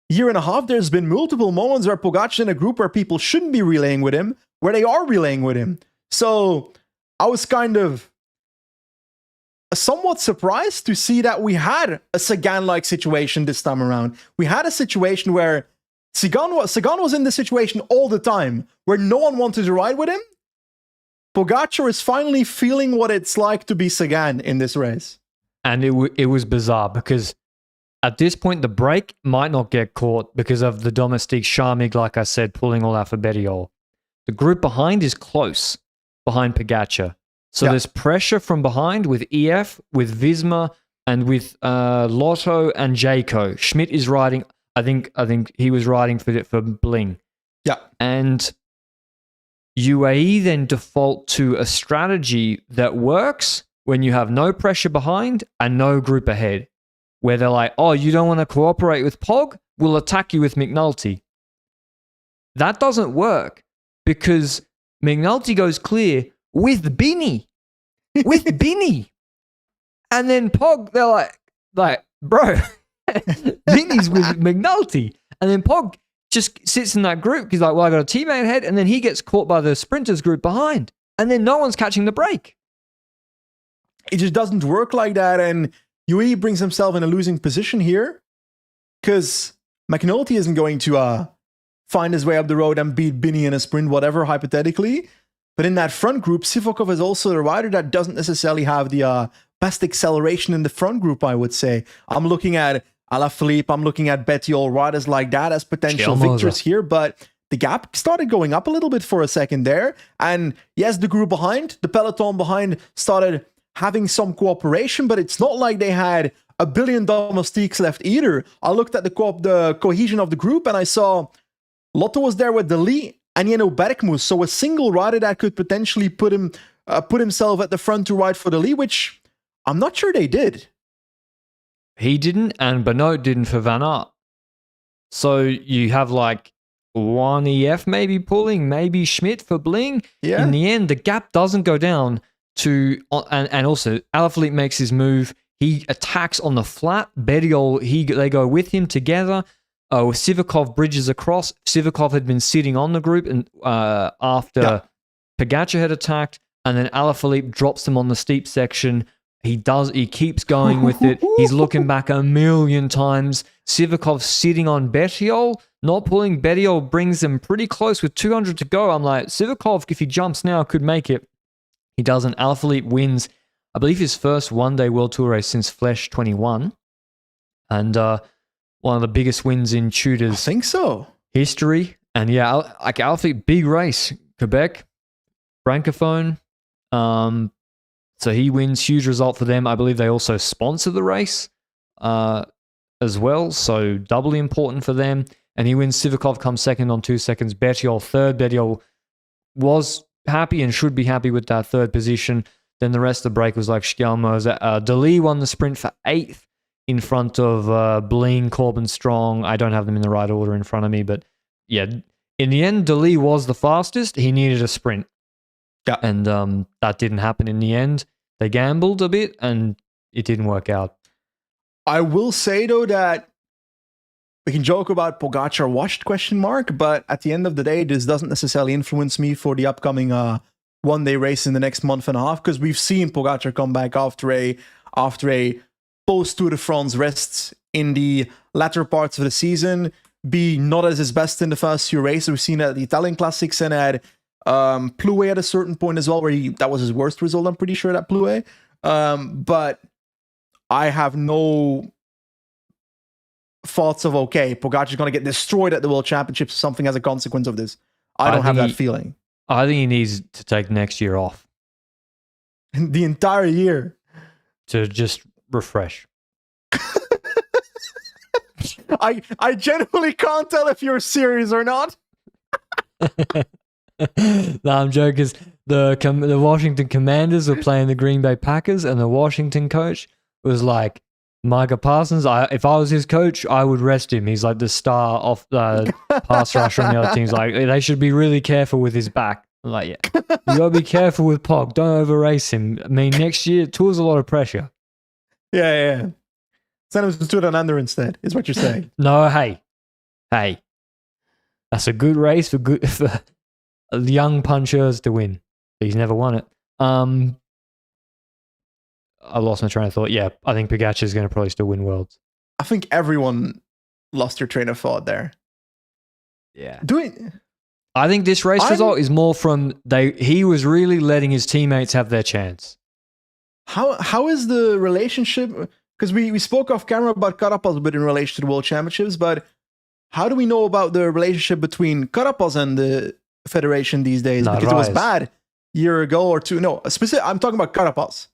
year and a half, there's been multiple moments where Pogacar in a group where people shouldn't be relaying with him, where they are relaying with him. So I was kind of somewhat surprised to see that we had a Sagan-like situation this time around. We had a situation where Sagan was in this situation all the time, where no one wanted to ride with him. Pogacar is finally feeling what it's like to be Sagan in this race. And it was bizarre because at this point, the break might not get caught because of the Domestique Sharmig, like I said, pulling all out for Bettiol. The group behind is close, behind Pogacar. So there's pressure from behind with EF, with Visma, and with Lotto and Jayco. Schmidt is riding. I think he was riding for Bling. Yeah. And UAE then default to a strategy that works when you have no pressure behind and no group ahead, where they're like, oh, you don't want to cooperate with Pog? We'll attack you with McNulty. That doesn't work because McNulty goes clear with Binny. With Binny. And then Pog, they're like, bro, Binny's with McNulty. And then Pog just sits in that group. He's like, well, I got a teammate ahead. And then he gets caught by the sprinters group behind. And then no one's catching the break. It just doesn't work like that. And UAE brings himself in a losing position here because McNulty isn't going to find his way up the road and beat Binny in a sprint, whatever, hypothetically. But in that front group, Sivakov is also the rider that doesn't necessarily have the best acceleration in the front group, I would say. I'm looking at Alaphilippe, I'm looking at Bettiol, riders like that as potential victors here, but the gap started going up a little bit for a second there. And yes, the group behind, the peloton behind started having some cooperation, but it's not like they had a billion domestiques left either. I looked at the cohesion of the group and I saw Lotto was there with Dali and Jeno Bergmus, so a single rider that could potentially put himself at the front to ride for the lead, which I'm not sure they did. He didn't, and Benoit didn't for Van Aert. So you have like one EF maybe pulling, maybe Schmidt for Bling. Yeah. In the end, the gap doesn't go down to, and also Alaphilippe makes his move. He attacks on the flat. Bettiol, they go with him together. Sivakov bridges across. Sivakov had been sitting on the group and after Pogacar had attacked, and then Alaphilippe drops him on the steep section. He keeps going with it. He's looking back a million times. Sivakov's sitting on Bettiol. not pulling Bediol brings them pretty close with 200 to go. I'm like, Sivakov, if he jumps now, could make it. He doesn't. Alaphilippe wins, I believe, his first one-day World Tour race since Flesh 21. And one of the biggest wins in I Tudor's think so. history. And yeah, like Alaphilippe, big race. Quebec, Francophone. So he wins, huge result for them. I believe they also sponsor the race as well, so doubly important for them. And he wins. Sivakov comes second on 2 seconds. Betiol third. Betiol was happy and should be happy with that third position. Then the rest of the break was like Schkelmos. Dali won the sprint for 8th in front of Bling, Corbin Strong. I don't have them in the right order in front of me, but yeah, in the end, Dali was the fastest. He needed a sprint. Yeah. And that didn't happen in the end. They gambled a bit and it didn't work out. I will say, though, that we can joke about Pogacar washed ? But at the end of the day, this doesn't necessarily influence me for the upcoming one-day race in the next month and a half, because we've seen Pogacar come back after a post-Tour de France rest in the latter parts of the season, be not as his best in the first few races. We've seen it at the Italian Classics and at Plouay at a certain point as well, where that was his worst result, I'm pretty sure, at Plouay. But I have no thoughts of, okay, Pogacar's going to get destroyed at the World Championships or something as a consequence of this. I don't have that feeling. I think he needs to take next year off. The entire year. To just refresh. I genuinely can't tell if you're serious or not. No, I'm joking. 'Cause the Washington Commanders were playing the Green Bay Packers, and the Washington coach was like, Micah Parsons, if I was his coach, I would rest him. He's like the star of the pass rusher on the other teams. Like, they should be really careful with his back. I'm like, yeah, you gotta be careful with Pog. Don't over race him. I mean, next year, Tour's a lot of pressure. Yeah. Send him to an under instead, is what you're saying. No, hey, that's a good race for young punchers to win. He's never won it. I lost my train of thought. Yeah, I think Pogacar is going to probably still win Worlds. I think everyone lost their train of thought there. Yeah. I think this race result is more from he was really letting his teammates have their chance. How is the relationship? Because we spoke off camera about Carapaz a bit in relation to the World Championships, but how do we know about the relationship between Carapaz and the Federation these days? Because it was bad a year ago or two. No, I'm talking about Carapaz.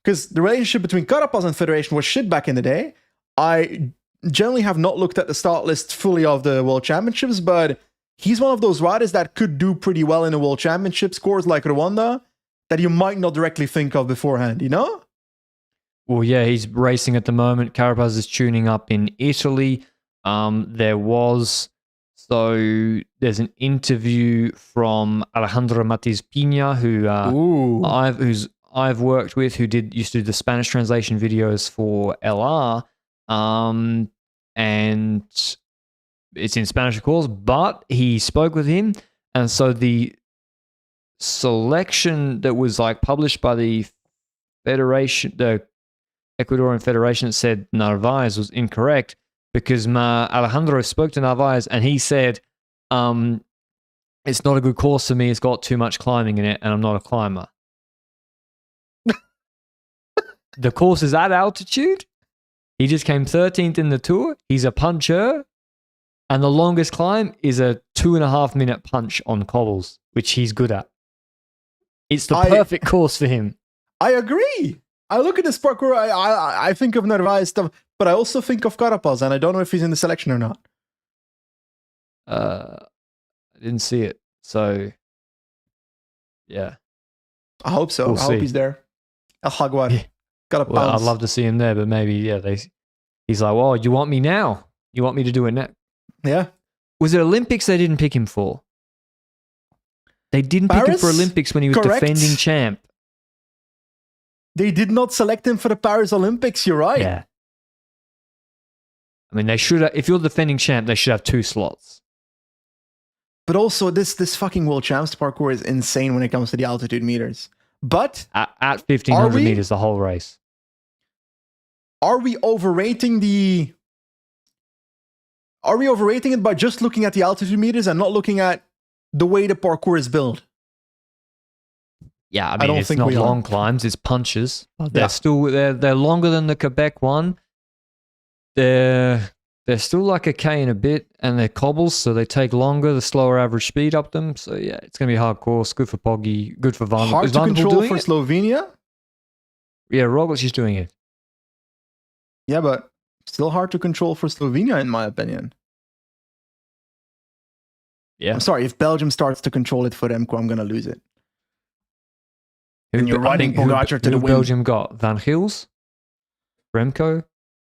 Because the relationship between Carapaz and Federation was shit back in the day. I generally have not looked at the start list fully of the World Championships, but he's one of those riders that could do pretty well in a World Championship, scores like Rwanda, that you might not directly think of beforehand, you know? Well, yeah, he's racing at the moment. Carapaz is tuning up in Italy. There's an interview from Alejandro Matiz Pina, who I've worked with, who used to do the Spanish translation videos for LR, and it's in Spanish, of course, but he spoke with him, and so the selection that was like published by the Federation, the Ecuadorian Federation, that said Narvaez was incorrect, because Alejandro spoke to Narvaez and he said, it's not a good course for me, it's got too much climbing in it, and I'm not a climber. The course is at altitude. He just came 13th in the Tour. He's a puncher. And the longest climb is a 2.5 minute punch on cobbles, which he's good at. It's the perfect course for him. I agree. I look at this parkour, I think of Narvaez stuff, but I also think of Carapaz, and I don't know if he's in the selection or not. I didn't see it. So, yeah. I hope so. We'll I see. hope he's there. El Jaguar. Yeah. Gotta Well, bounce. I'd love to see him there, but maybe, yeah, he's like, well, you want me now? You want me to do it now? Yeah. Was it Olympics they didn't pick him for? They didn't pick him for Olympics when he was defending champ. They did not select him for the Paris Olympics, you're right. Yeah. I mean, they should have, if you're defending champ, they should have 2 slots. But also, this fucking World Champs parkour is insane when it comes to the altitude meters. But At 1,500 meters, the whole race. Are we overrating the are we overrating it by just looking at the altitude meters and not looking at the way the parkour is built? Yeah, I mean, don't it's think not we are. long climbs, it's punches. But they're Yeah. still they're longer than the Quebec one. They're still like a K and a bit, and they're cobbles, so they take longer, the slower average speed up them. So yeah, it's gonna be a hard course. Good for Poggy, good for Van. Hard Is to Van der Poel control doing for it? Slovenia. Yeah, Roglic is doing it. Yeah, but still hard to control for Slovenia, in my opinion. Yeah. I'm sorry, if Belgium starts to control it for Remco, I'm going to lose it. And you're I riding think Pogacar to who the win. Belgium got Van Gils, Remco,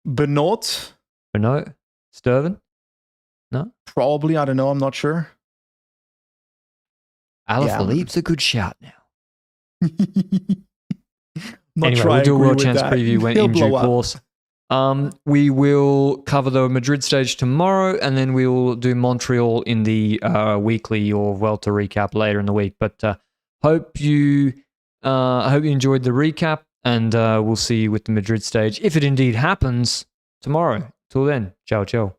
Benoit, Benoit, Sturven, probably, I don't know, I'm not sure. Alaphilippe's a good shout now. Not Anyway, sure I we'll do a agree World with Chance that. preview when He'll in due blow up. course. We will cover the Madrid stage tomorrow, and then we will do Montreal in the weekly or Vuelta recap later in the week. But hope you enjoyed the recap, and we'll see you with the Madrid stage if it indeed happens tomorrow. Till then, ciao ciao.